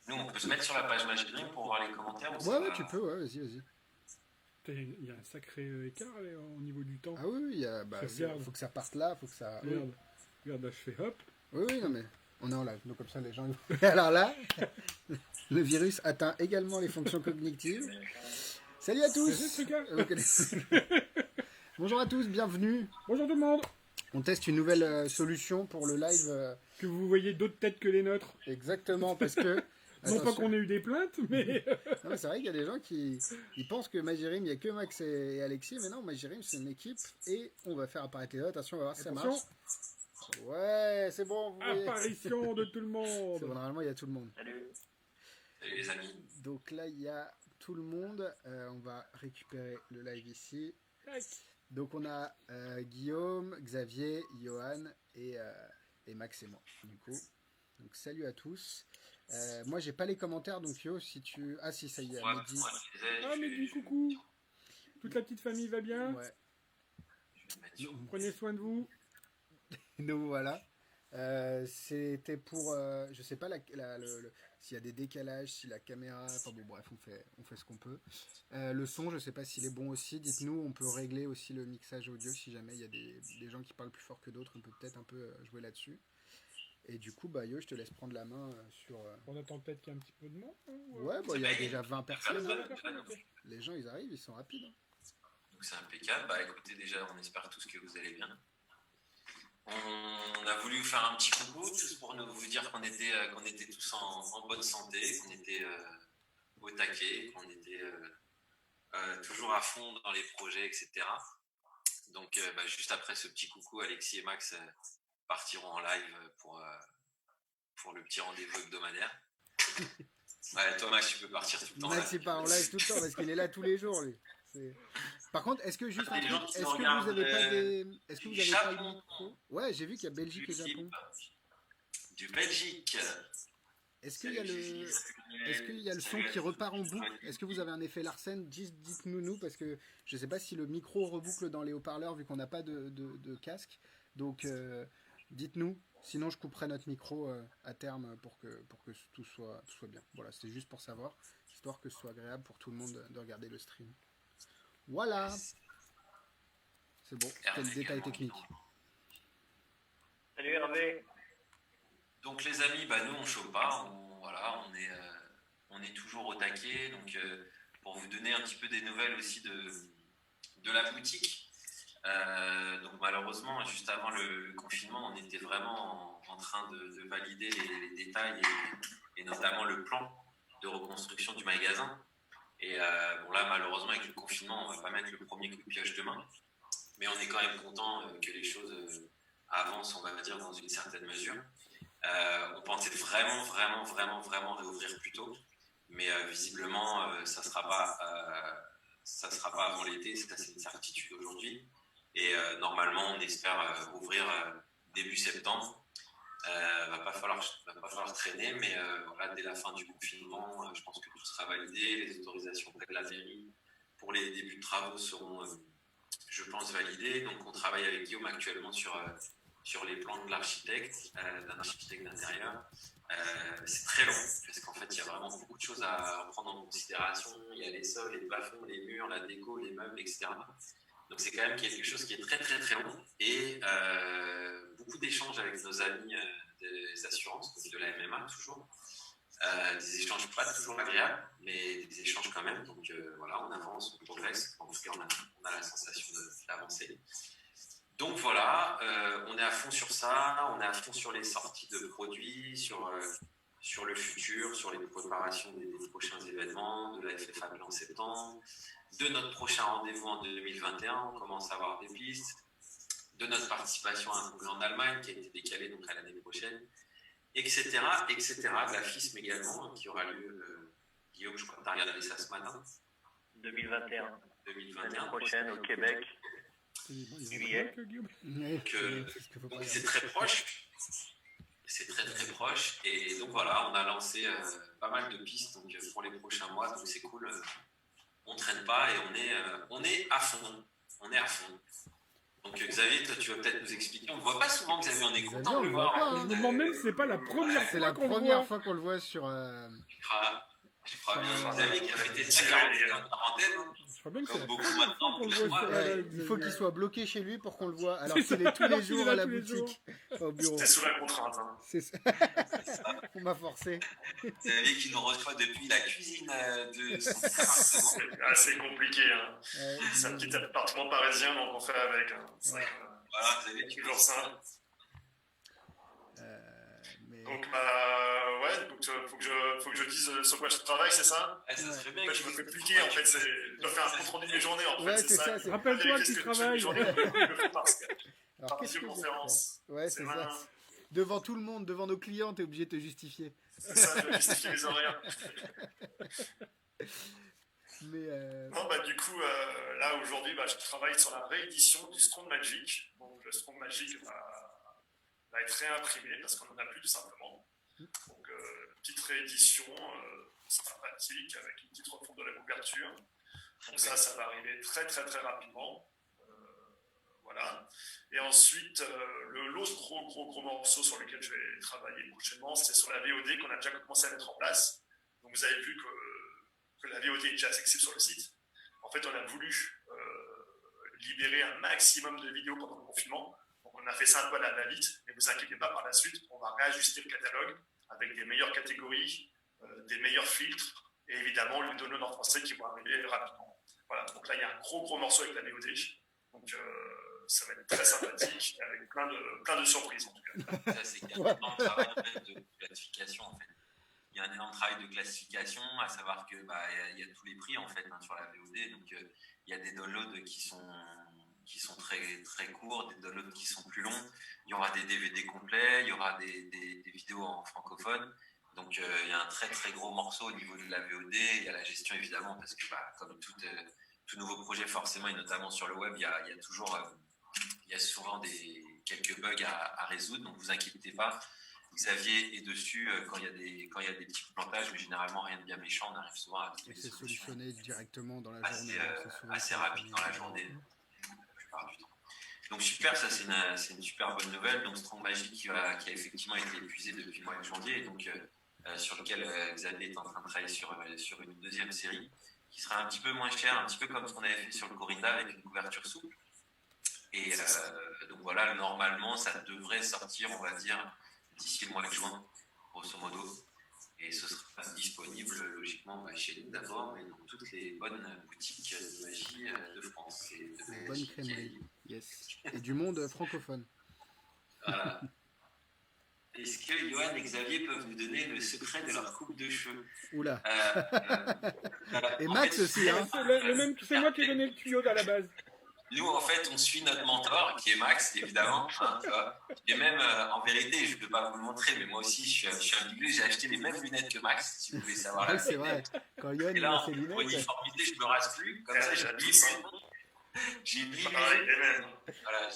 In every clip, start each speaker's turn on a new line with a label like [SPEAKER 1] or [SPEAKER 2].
[SPEAKER 1] Nous, on peut se mettre sur la page Magidream pour voir les commentaires ou ça
[SPEAKER 2] Ouais, tu
[SPEAKER 1] va.
[SPEAKER 2] peux, ouais, vas-y.
[SPEAKER 3] Il y a un sacré écart là, au niveau du temps.
[SPEAKER 2] Ah oui,
[SPEAKER 3] Regarde.
[SPEAKER 2] faut que ça parte là, faut que ça. Oui,
[SPEAKER 3] Regarde, regarde, là je fais hop.
[SPEAKER 2] oui, non mais on est en live, donc comme ça les gens. Alors là, le virus atteint également les fonctions cognitives. Salut à tous.
[SPEAKER 3] C'est ce gars.
[SPEAKER 2] Vous connaissez. Bonjour à tous, bienvenue.
[SPEAKER 3] Bonjour tout le monde.
[SPEAKER 2] On teste une nouvelle solution pour le live.
[SPEAKER 3] Que vous voyez d'autres têtes que les nôtres.
[SPEAKER 2] Exactement, parce que.
[SPEAKER 3] Non pas qu'on ait eu des plaintes, mais...
[SPEAKER 2] Non, mais c'est vrai qu'il y a des gens qui ils pensent que Magidream, il n'y a que Max et Alexis, mais non, Magidream, c'est une équipe et on va faire apparaître les autres. Attention, on va voir si ça marche. Ouais, c'est bon. Vous voyez.
[SPEAKER 3] Apparition de tout le
[SPEAKER 2] C'est
[SPEAKER 3] monde.
[SPEAKER 2] bon, normalement, il y a tout le monde.
[SPEAKER 1] Salut les amis.
[SPEAKER 2] Donc là, il y a tout le monde. On va récupérer le live ici.
[SPEAKER 3] Tac.
[SPEAKER 2] Donc on a Guillaume, Xavier, Johan et Max et moi, du coup. Donc salut à tous. Moi, j'ai pas les commentaires, donc Yo, si tu... Ah si, ça y est,
[SPEAKER 1] Ouais,
[SPEAKER 2] Mehdi.
[SPEAKER 1] moi, je disais,
[SPEAKER 3] Ah mais dis coucou. Toute la petite famille va bien.
[SPEAKER 2] Ouais.
[SPEAKER 1] je vais me mettre sur-
[SPEAKER 3] Prenez soin de vous.
[SPEAKER 2] Donc voilà. C'était pour... je sais pas s'il y a des décalages, si la caméra... Enfin bon, bref, on fait ce qu'on peut. Le son, je sais pas s'il est bon aussi. Dites-nous, on peut régler aussi le mixage audio si jamais il y a des gens qui parlent plus fort que d'autres. On peut peut-être un peu jouer là-dessus. Et du coup, Yo, je te laisse prendre la main sur...
[SPEAKER 3] On attend peut-être qu'il y ait un petit peu de monde. Hein, ou,
[SPEAKER 2] Ouais, il y a déjà 20 personnes.
[SPEAKER 3] Ah,
[SPEAKER 2] Hein.
[SPEAKER 3] personne, ok.
[SPEAKER 2] Les gens, ils arrivent, ils sont rapides. Hein.
[SPEAKER 1] Donc c'est impeccable. Bah écoutez, déjà, on espère tous que vous allez bien. On a voulu vous faire un petit coucou, tous pour vous dire qu'on était tous en bonne santé, qu'on était au taquet, qu'on était toujours à fond dans les projets, etc. Donc juste après ce petit coucou, Alexis et Max partiront en live pour le petit rendez-vous hebdomadaire. Ouais, toi Max, tu peux partir tout le temps.
[SPEAKER 2] Max, il part en live tout le temps parce qu'il est là tous les jours, lui. Par contre, est-ce que juste un truc, est-ce que vous avez pas des... Est-ce que vous avez pas le micro? Ouais, j'ai vu qu'il y a Belgique et Japon.
[SPEAKER 1] Du Belgique.
[SPEAKER 2] Est-ce qu'il y a le son qui repart en boucle? Est-ce que vous avez un effet Larsen? Dites-nous, parce que je sais pas si le micro reboucle dans les haut-parleurs vu qu'on n'a pas de casque. Donc, dites-nous. Sinon, je couperai notre micro à terme pour que tout soit bien. Voilà, c'était juste pour savoir, histoire que ce soit agréable pour tout le monde de regarder le stream. Voilà. C'est bon, c'était le détail technique.
[SPEAKER 4] Salut Hervé.
[SPEAKER 1] Donc les amis, nous on chauffe pas, on est toujours au taquet. Donc pour vous donner un petit peu des nouvelles aussi de la boutique. Donc malheureusement, juste avant le confinement, on était vraiment en train de valider les détails et notamment le plan de reconstruction du magasin. Et là, malheureusement, avec le confinement, on va pas mettre le premier coup de pioche demain. Mais on est quand même content que les choses avancent, on va dire, dans une certaine mesure. On pensait vraiment réouvrir plus tôt. Mais visiblement, ça sera pas avant l'été, ça c'est une certitude aujourd'hui. Et normalement, on espère ouvrir début septembre. Va pas falloir traîner, mais dès la fin du confinement, je pense que tout sera validé. Les autorisations de la mairie pour les débuts de travaux seront, je pense, validées. Donc, on travaille avec Guillaume actuellement sur les plans de l'architecte, d'un architecte d'intérieur. C'est très long, parce qu'en fait, il y a vraiment beaucoup de choses à prendre en considération. Il y a les sols, les plafonds, les murs, la déco, les meubles, etc. Donc c'est quand même quelque chose qui est très long et beaucoup d'échanges avec nos amis des assurances, de la MMA toujours. Des échanges pas toujours agréables, mais des échanges quand même. Donc on avance, on progresse. En tout cas, on a la sensation d'avancer. Donc voilà, on est à fond sur ça, on est à fond sur les sorties de produits, sur le futur, sur les préparations des prochains événements, de la FFA en septembre, de notre prochain rendez-vous en 2021, on commence à avoir des pistes, de notre participation à un congrès en Allemagne qui a été décalé donc à l'année prochaine, etc. De la FISM également, qui aura lieu, Guillaume, je crois que tu as regardé ça ce matin.
[SPEAKER 4] 2021.
[SPEAKER 1] 2021.
[SPEAKER 4] L'année prochaine au Québec. Juillet.
[SPEAKER 1] Donc c'est très proche. C'est très proche. Et donc voilà, on a lancé pas mal de pistes donc, pour les prochains mois. Donc c'est cool. On ne traîne pas et on est à fond. On est à fond. Donc Xavier, toi, tu vas peut-être nous expliquer. On ne voit pas souvent Xavier, on est
[SPEAKER 2] Xavier,
[SPEAKER 1] content
[SPEAKER 2] on
[SPEAKER 1] de
[SPEAKER 2] le
[SPEAKER 1] le
[SPEAKER 2] voit
[SPEAKER 1] voir.
[SPEAKER 2] pas,
[SPEAKER 3] Je
[SPEAKER 2] hein.
[SPEAKER 3] me demande même si c'est pas la première
[SPEAKER 2] C'est
[SPEAKER 3] fois
[SPEAKER 2] la
[SPEAKER 3] qu'on le
[SPEAKER 2] première
[SPEAKER 3] voit.
[SPEAKER 2] fois qu'on le voit sur.
[SPEAKER 1] Je crois bien Xavier qui a fêté sa quarantaine, hein,
[SPEAKER 3] Je crois bien que c'est
[SPEAKER 1] comme
[SPEAKER 3] la
[SPEAKER 1] beaucoup
[SPEAKER 3] première fois
[SPEAKER 1] maintenant.
[SPEAKER 3] qu'on le voit sur la
[SPEAKER 2] Ouais,
[SPEAKER 3] live.
[SPEAKER 2] il faut qu'il soit bloqué chez lui pour qu'on le voit, alors
[SPEAKER 3] C'est
[SPEAKER 2] qu'il
[SPEAKER 3] ça,
[SPEAKER 2] est tous
[SPEAKER 3] alors
[SPEAKER 2] les
[SPEAKER 3] qu'il est
[SPEAKER 2] jours
[SPEAKER 3] là
[SPEAKER 2] à la
[SPEAKER 3] tous les
[SPEAKER 2] boutique, au bureau.
[SPEAKER 4] C'est sous la contrainte. Hein.
[SPEAKER 2] C'est ça. On m'a forcé.
[SPEAKER 1] Xavier qui nous reçoit depuis la cuisine de son appartement.
[SPEAKER 4] C'est assez compliqué. Hein. C'est un petit appartement parisien, donc on fait avec. Hein.
[SPEAKER 2] Ouais.
[SPEAKER 1] Voilà, Xavier, tu
[SPEAKER 4] Toujours
[SPEAKER 1] peux
[SPEAKER 4] ça.
[SPEAKER 2] Mais...
[SPEAKER 4] Donc, ouais, donc, faut que je dise sur quoi je travaille, c'est ça?
[SPEAKER 1] ça serait bien
[SPEAKER 4] En fait,
[SPEAKER 1] que
[SPEAKER 4] je me fais piquer, en fait, je dois faire un compte rendu de mes journées, en fait,
[SPEAKER 2] Ouais,
[SPEAKER 4] c'est ça.
[SPEAKER 2] c'est-
[SPEAKER 3] Rappelle-toi que
[SPEAKER 4] Qu'est-ce
[SPEAKER 3] tu
[SPEAKER 4] que tu fais de
[SPEAKER 3] travailles.
[SPEAKER 4] mes journées? Je le fais
[SPEAKER 2] Alors,
[SPEAKER 4] par
[SPEAKER 2] qu'est-ce que j'ai
[SPEAKER 4] visioconférence.
[SPEAKER 2] fait? Ouais,
[SPEAKER 4] C'est
[SPEAKER 2] c'est
[SPEAKER 4] malin.
[SPEAKER 2] ça. Devant tout le monde, devant nos clients, t'es obligé de te justifier.
[SPEAKER 4] C'est ça, je vais justifier les horaires.
[SPEAKER 2] Mais
[SPEAKER 4] Non, du coup, là, aujourd'hui, je travaille sur la réédition du Strong Magic. Donc, le Strong Magic va être réimprimé parce qu'on n'en a plus, tout simplement. Donc, petite réédition sympathique avec une petite refonte de la couverture. Donc, ça va arriver très, très, très rapidement. Voilà. Et ensuite, l'autre gros morceau sur lequel je vais travailler prochainement, c'est sur la VOD qu'on a déjà commencé à mettre en place. Donc, vous avez vu que la VOD est déjà accessible sur le site. En fait, on a voulu libérer un maximum de vidéos pendant le confinement. Donc, on a fait ça un peu à la va-vite, mais ne vous inquiétez pas, par la suite, on va réajuster le catalogue avec des meilleures catégories, des meilleurs filtres, et évidemment, le download en français qui vont arriver rapidement. Voilà, donc là, il y a un gros morceau avec la VOD. Donc, ça va être très sympathique, avec plein de surprises, en tout cas.
[SPEAKER 1] Ça, c'est qu'il y a un énorme travail en fait, de classification, en fait. Il y a un énorme travail de classification, à savoir que y a tous les prix en fait sur la VOD. Donc il y a des downloads qui sont très très courts, des downloads qui sont plus longs. Il y aura des DVD complets, il y aura des vidéos en francophone. Donc il y a un très très gros morceau au niveau de la VOD. Il y a la gestion évidemment parce que comme tout nouveau projet forcément et notamment sur le web, il y a souvent quelques bugs à résoudre. Donc vous inquiétez pas. Xavier est dessus quand il y a des petits plantages, mais généralement rien de bien méchant, on arrive souvent à trouver des
[SPEAKER 2] c'est
[SPEAKER 1] solutions
[SPEAKER 2] solutionné directement dans la journée.
[SPEAKER 1] assez rapide dans la journée, la plupart du temps. Donc super, ça c'est une super bonne nouvelle. Donc Strong Magic qui a effectivement été épuisé depuis le mois de janvier, et donc sur lequel Xavier est en train de travailler sur une deuxième série qui sera un petit peu moins chère, un petit peu comme ce qu'on avait fait sur le Corinda avec une couverture souple. Et donc voilà, normalement ça devrait sortir, on va dire, d'ici le mois de juin, grosso modo. Et ce sera disponible logiquement chez nous d'abord, mais dans toutes les bonnes boutiques de magie de France. Et de
[SPEAKER 2] Les bonnes crèmeries, yes. Et du monde francophone.
[SPEAKER 1] Voilà. Est-ce que Johan et Xavier peuvent nous donner le secret de leur coupe de cheveux?
[SPEAKER 2] Oula. Et
[SPEAKER 1] en
[SPEAKER 2] Max
[SPEAKER 1] fait,
[SPEAKER 2] aussi, hein.
[SPEAKER 3] C'est moi qui ai donné le tuyau à la base.
[SPEAKER 1] Nous, en fait, on suit notre mentor, qui est Max, évidemment. Hein, tu vois. Et même, en vérité, je ne peux pas vous le montrer, mais moi aussi, je suis un biglu, j'ai acheté les mêmes lunettes que Max, si vous voulez savoir.
[SPEAKER 2] Oui, c'est vrai. Quand Yoann
[SPEAKER 1] Et là,
[SPEAKER 2] a ses
[SPEAKER 1] pour
[SPEAKER 2] lunettes.
[SPEAKER 1] uniformité, je ne me rase plus. Comme ça, j'ai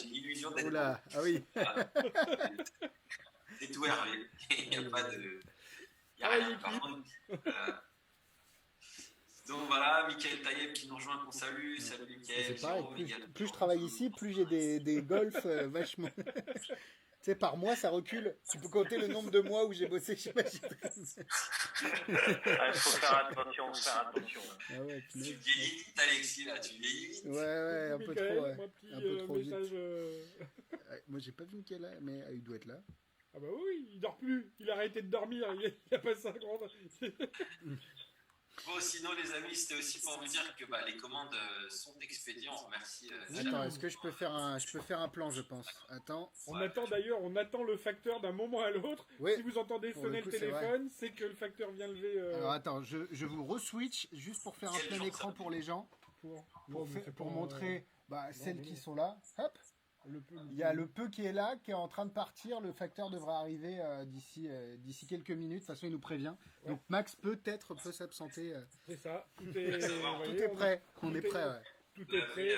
[SPEAKER 1] l'illusion d'être.
[SPEAKER 2] Oula, ah oui.
[SPEAKER 1] C'est tout Hervé. Il n'y a pas de. Il n'y a
[SPEAKER 3] Ah,
[SPEAKER 1] rien. Par contre, donc voilà, Mickaël Taïeb qui nous rejoint, qu'on salue. Salut Mickaël.
[SPEAKER 2] C'est pareil, plus je travaille ici, plus j'ai des golfs vachement. Tu sais, par mois, ça recule. Tu peux compter le nombre de mois où j'ai bossé chez Magic Dream.
[SPEAKER 4] Il faut faire attention.
[SPEAKER 2] Ah ouais,
[SPEAKER 1] Tu vieillis vite, Alexis, là, tu vieillis vite.
[SPEAKER 2] Ouais, un peu trop, ouais. Un peu trop vite.
[SPEAKER 3] Message,
[SPEAKER 2] Moi, j'ai pas vu Mickaël, mais il doit être là.
[SPEAKER 3] Ah bah oui, il dort plus. Il a arrêté de dormir. Il a pas 5 ans.
[SPEAKER 1] Bon, sinon, les amis, c'était aussi pour vous dire que les commandes sont expédiées. On remercie.
[SPEAKER 2] Attends, est-ce que je peux faire un plan, je pense. Attends.
[SPEAKER 3] On attend le facteur d'un moment à l'autre.
[SPEAKER 2] Oui.
[SPEAKER 3] Si vous entendez
[SPEAKER 2] Pour
[SPEAKER 3] sonner
[SPEAKER 2] le coup,
[SPEAKER 3] le
[SPEAKER 2] c'est
[SPEAKER 3] téléphone, c'est que le facteur vient lever.
[SPEAKER 2] Alors attends, je vous re-switch juste pour faire un
[SPEAKER 1] Quel
[SPEAKER 2] plein
[SPEAKER 1] genre
[SPEAKER 2] écran
[SPEAKER 1] ça
[SPEAKER 2] pour les gens. Pour montrer celles qui sont là. Hop. Il y a le peu qui est là, qui est en train de partir. Le facteur devrait arriver d'ici quelques minutes. De toute façon, il nous prévient.
[SPEAKER 3] Ouais.
[SPEAKER 2] Donc Max peut s'absenter.
[SPEAKER 3] C'est ça. Tout est,
[SPEAKER 2] Tout est prêt. On est prêt. Ouais.
[SPEAKER 3] Tout est prêt.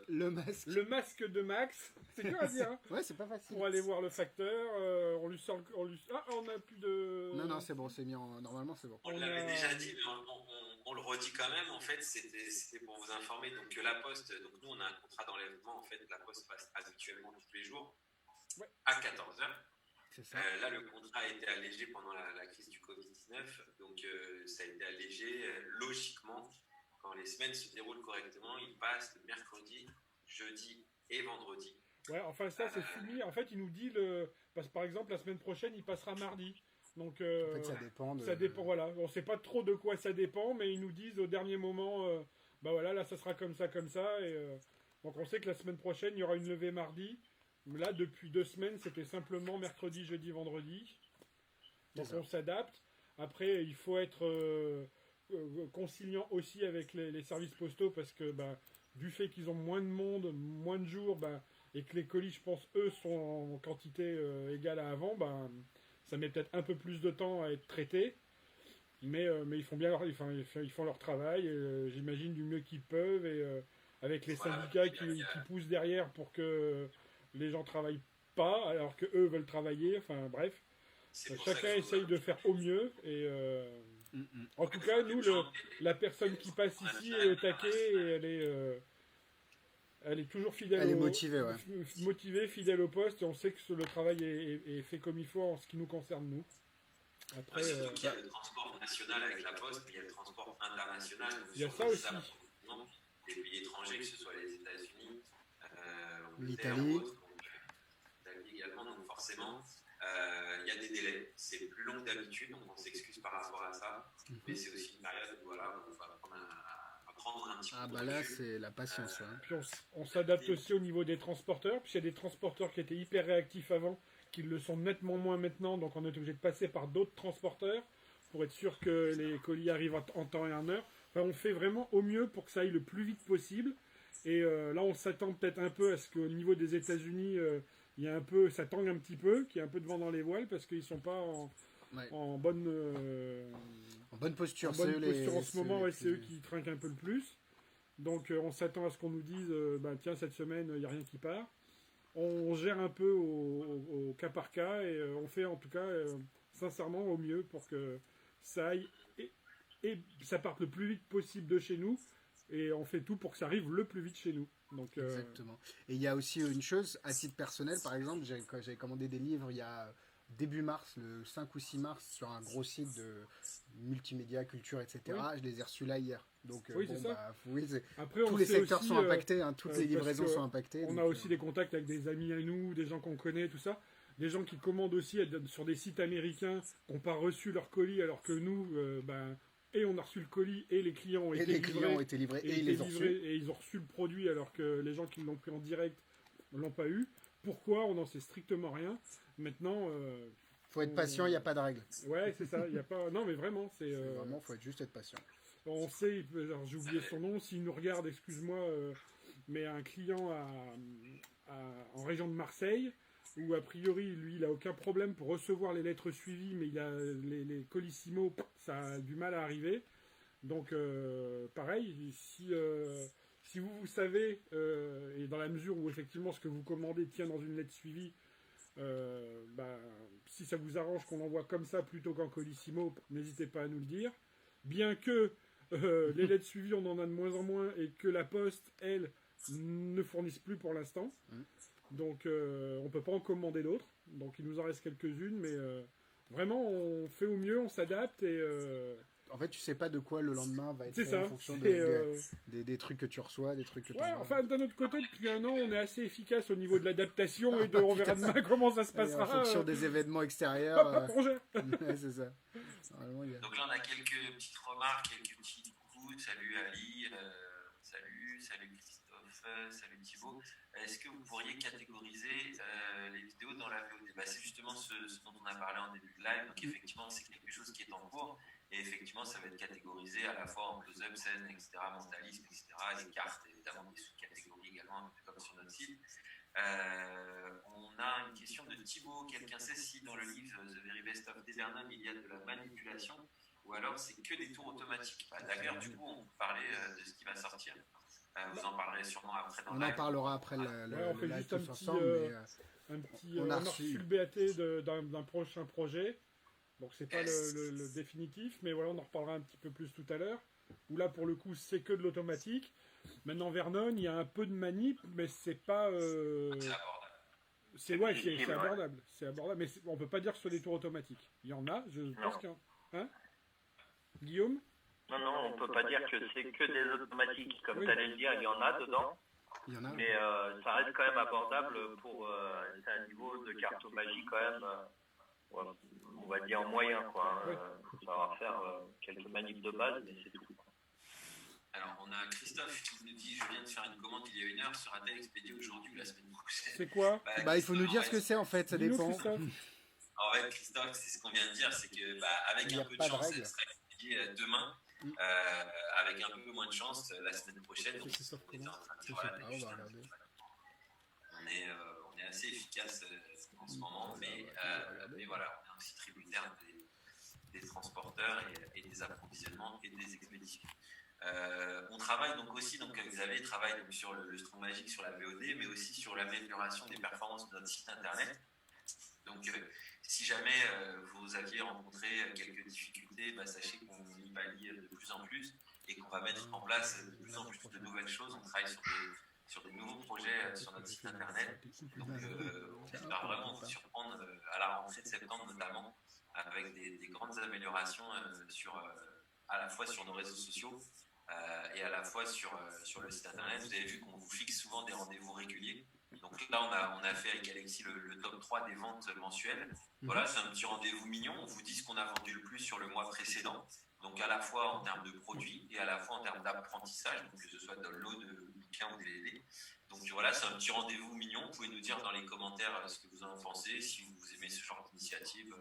[SPEAKER 2] Le masque.
[SPEAKER 3] Le masque de Max. C'est dur à dire. Hein.
[SPEAKER 2] Ouais, c'est pas facile.
[SPEAKER 3] Pour aller voir le facteur, on lui sort. Ah, on a plus de.
[SPEAKER 2] Non, c'est bon, c'est mis en. Normalement, c'est bon.
[SPEAKER 1] On l'avait déjà dit, mais on le redit quand même, en fait, c'était pour vous informer. Donc, la Poste, donc nous, on a un contrat d'enlèvement. En fait, la Poste passe habituellement tous les jours à 14h.
[SPEAKER 2] C'est ça.
[SPEAKER 1] Là, le contrat a été allégé pendant la crise du Covid-19. Donc, ça a été allégé logiquement. Quand les semaines se déroulent correctement, il passe le mercredi, jeudi et vendredi.
[SPEAKER 3] Ouais, enfin ça c'est fini. En fait, il nous dit parce que par exemple la semaine prochaine il passera mardi. Donc
[SPEAKER 2] En fait, ça dépend.
[SPEAKER 3] ça dépend. Voilà, on sait pas trop de quoi ça dépend, mais ils nous disent au dernier moment, bah voilà, là ça sera comme ça, et donc on sait que la semaine prochaine il y aura une levée mardi. Là depuis 2 semaines c'était simplement mercredi, jeudi, vendredi. Donc on s'adapte. Après il faut être conciliant aussi avec les services postaux parce que bah, du fait qu'ils ont moins de monde, moins de jours, bah, et que les colis, je pense, eux, sont en quantité égale à avant, bah, ça met peut-être un peu plus de temps à être traité. Mais ils font bien ils font leur travail, j'imagine, du mieux qu'ils peuvent, et avec les syndicats qui poussent derrière pour que les gens travaillent pas, alors que eux veulent travailler, enfin bref. Chacun essaye de faire au mieux, et en tout cas, nous, la personne qui passe ici est au taquet, et elle est toujours fidèle.
[SPEAKER 2] Elle est motivée, ouais.
[SPEAKER 3] Motivée, fidèle au poste, et on sait que le travail est fait comme il faut en ce qui nous concerne, nous. Après,
[SPEAKER 1] il y a le transport national avec la Poste, mais il y a le transport international.
[SPEAKER 3] Il y a ça aussi.
[SPEAKER 1] Des pays étrangers, que ce soit les États-Unis,
[SPEAKER 2] l'Italie.
[SPEAKER 1] L'Italie également, donc forcément, il y a des délais. C'est plus long que d'habitude, donc on s'excuse par rapport à ça. Mais c'est aussi une période où voilà, on va prendre un petit peu.
[SPEAKER 2] Ah bah là, c'est la patience.
[SPEAKER 3] Puis on s'adapte aussi au niveau des transporteurs. Puis il y a des transporteurs qui étaient hyper réactifs avant, qui le sont nettement moins maintenant. Donc on est obligé de passer par d'autres transporteurs pour être sûr que les colis arrivent en temps et en heure. Enfin, on fait vraiment au mieux pour que ça aille le plus vite possible. Et là, on s'attend peut-être un peu à ce qu'au niveau des États-Unis, il y a un peu, ça tangue un petit peu, qu'il y a un peu de vent dans les voiles parce qu'ils sont pas en bonne
[SPEAKER 2] posture.
[SPEAKER 3] En ce moment, c'est eux qui trinquent un peu le plus. Donc on s'attend à ce qu'on nous dise, tiens, cette semaine, il n'y a rien qui part. On gère un peu au cas par cas, et on fait en tout cas sincèrement au mieux pour que ça aille et ça parte le plus vite possible de chez nous, et on fait tout pour que ça arrive le plus vite chez nous. Donc,
[SPEAKER 2] exactement. Et il y a aussi une chose, à titre personnel, par exemple, j'avais commandé des livres il y a début mars, le 5 ou 6 mars, sur un gros site de multimédia, culture, etc. Oui. Je les ai reçus là hier. Donc,
[SPEAKER 3] oui, c'est ça.
[SPEAKER 2] Après, tous les secteurs sont impactés, toutes les livraisons sont impactées.
[SPEAKER 3] On a aussi des contacts avec des amis à nous, des gens qu'on connaît, tout ça. Des gens qui commandent aussi sur des sites américains, qui n'ont pas reçu leur colis, alors que nous, et on a reçu le colis, et les clients ont été livrés, et ils ont reçu. Et ils ont reçu le produit, alors que les gens qui l'ont pris en direct ne l'ont pas eu. Pourquoi? On n'en sait strictement rien. Maintenant,
[SPEAKER 2] faut être patient, il n'y a pas de règle.
[SPEAKER 3] Ouais, c'est ça. Y a pas... Non, mais vraiment,
[SPEAKER 2] vraiment, faut juste être patient.
[SPEAKER 3] On sait, j'ai oublié son nom, s'il nous regarde, excuse-moi, mais un client en région de Marseille, où a priori, lui, il n'a aucun problème pour recevoir les lettres suivies, mais il a les colissimo, ça a du mal à arriver. Donc, pareil, si vous savez, et dans la mesure où effectivement ce que vous commandez tient dans une lettre suivie, si ça vous arrange qu'on l'envoie comme ça plutôt qu'en colissimo, n'hésitez pas à nous le dire. Bien que les lettres suivies, on en a de moins en moins, et que la Poste, elle, ne fournisse plus pour l'instant. Donc on ne peut pas en commander d'autres. Donc il nous en reste quelques-unes, mais vraiment on fait au mieux, on s'adapte, et
[SPEAKER 2] en fait, tu sais pas de quoi le lendemain va être fait en fonction des trucs que tu reçois, des trucs que tu
[SPEAKER 3] vois. Enfin, d'un autre côté, depuis un an, on est assez efficace au niveau de l'adaptation, et on verra demain comment ça se passera.
[SPEAKER 2] En fonction des événements extérieurs.
[SPEAKER 3] Ouais,
[SPEAKER 2] c'est ça.
[SPEAKER 1] Donc là, on a quelques petites remarques, quelques petits coups. Salut Ali, salut Christophe, salut Thibaut. Est-ce que vous pourriez catégoriser les vidéos dans la VOD? C'est justement ce dont on a parlé en début de live. Donc effectivement, c'est quelque chose qui est en cours. Et effectivement, ça va être catégorisé à la fois en close-up, scène, etc., mentalisme, etc., les cartes, évidemment, des sous-catégories également, un peu comme sur notre site. On a une question de Thibaut. Quelqu'un sait si dans le livre The Very Best of Desernum, il y a de la manipulation, ou alors c'est que des tours automatiques? D'ailleurs, du coup, on peut parler de ce qui va sortir. Vous en parlerez sûrement après dans le live.
[SPEAKER 2] On en parlera après
[SPEAKER 3] on fait juste
[SPEAKER 2] un
[SPEAKER 3] petit, on a reçu le BAT d'un prochain projet. Donc c'est pas le définitif, mais voilà, on en reparlera un petit peu plus tout à l'heure. Où là, pour le coup, c'est que de l'automatique. Maintenant, Vernon, il y a un peu de manip, mais c'est pas...
[SPEAKER 1] C'est abordable.
[SPEAKER 3] C'est abordable. C'est abordable, mais on peut pas dire sur les tours automatiques. Il y en a, je pense qu'il y en a. Hein Guillaume?
[SPEAKER 5] Non, on peut pas dire que c'est que des automatiques. Comme tu allais le dire, il y en a dedans.
[SPEAKER 2] Il y en a.
[SPEAKER 5] Mais ça reste quand même abordable pour... c'est un niveau de cartomagie quand même... on va dire moyen, quoi. Faut savoir faire quelques manips de base, mais c'est tout.
[SPEAKER 1] Alors, on a Christophe qui nous dit: je viens de faire une commande il y a 1 heure, sera-t-elle expédiée aujourd'hui ou la semaine prochaine?
[SPEAKER 3] C'est quoi?
[SPEAKER 2] Il faut nous dire ce que c'est en fait, ça dépend.
[SPEAKER 1] En fait, Christophe, c'est ce qu'on vient de dire, c'est que avec un peu de chance, elle sera expédiée demain. Avec un peu moins de chance, la semaine prochaine. Donc, on est assez efficace en ce moment, mais voilà, on est aussi tributaire des transporteurs et des approvisionnements et des expéditions. On travaille donc aussi, Xavier travaille donc sur le Strong Magic, sur la VOD, mais aussi sur l'amélioration des performances de notre site internet. Donc, si jamais vous aviez rencontré quelques difficultés, sachez qu'on y pallie de plus en plus et qu'on va mettre en place de plus en plus de nouvelles choses. On travaille sur des nouveaux projets sur notre site internet. Donc, on espère vraiment vous surprendre à la rentrée de septembre notamment, avec des grandes améliorations à la fois sur nos réseaux sociaux et à la fois sur le site internet. Vous avez vu qu'on vous fixe souvent des rendez-vous réguliers. Donc là, on a fait avec Alexis le top 3 des ventes mensuelles. Voilà, c'est un petit rendez-vous mignon. On vous dit ce qu'on a vendu le plus sur le mois précédent. Donc à la fois en termes de produits et à la fois en termes d'apprentissage, donc que ce soit download, bouquin ou DVD. Donc voilà, c'est un petit rendez-vous mignon. Vous pouvez nous dire dans les commentaires ce que vous en pensez, si vous aimez ce genre d'initiative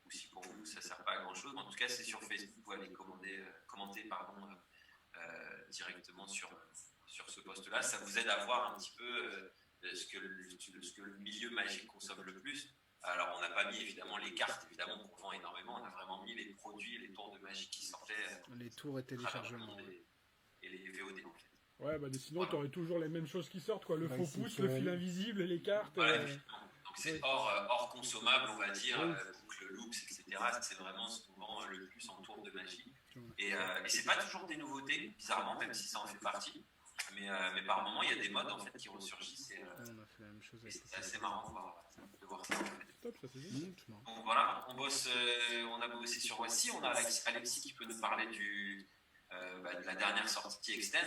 [SPEAKER 1] ou si pour vous ça ne sert pas à grand-chose. En tout cas, c'est sur Facebook. Vous allez commenter directement sur ce post-là. Ça vous aide à voir un petit peu ce que le milieu magique consomme le plus. Alors, on n'a pas mis évidemment les cartes, évidemment, qu'on vend énormément. On a vraiment mis les produits, les tours de magie qui sortaient.
[SPEAKER 2] Les tours et téléchargements.
[SPEAKER 1] Et les VOD, en fait.
[SPEAKER 3] Ouais, sinon, tu aurais toujours les mêmes choses qui sortent, quoi. Le faux pouce, le fil invisible et les cartes.
[SPEAKER 1] Voilà, donc, c'est hors consommable, on va dire, boucle loops, etc. C'est vraiment ce qu'on vend le plus en tour de magie. Et c'est pas toujours des nouveautés, bizarrement, même si ça en fait partie. Mais par moment, il y a des modes en fait qui ressurgissent et c'est assez marrant de voir ça. En fait.
[SPEAKER 3] Top, ça c'est bien.
[SPEAKER 1] Donc voilà, on a bossé sur Voici. On a Alexis qui peut nous parler de la dernière sortie Extend.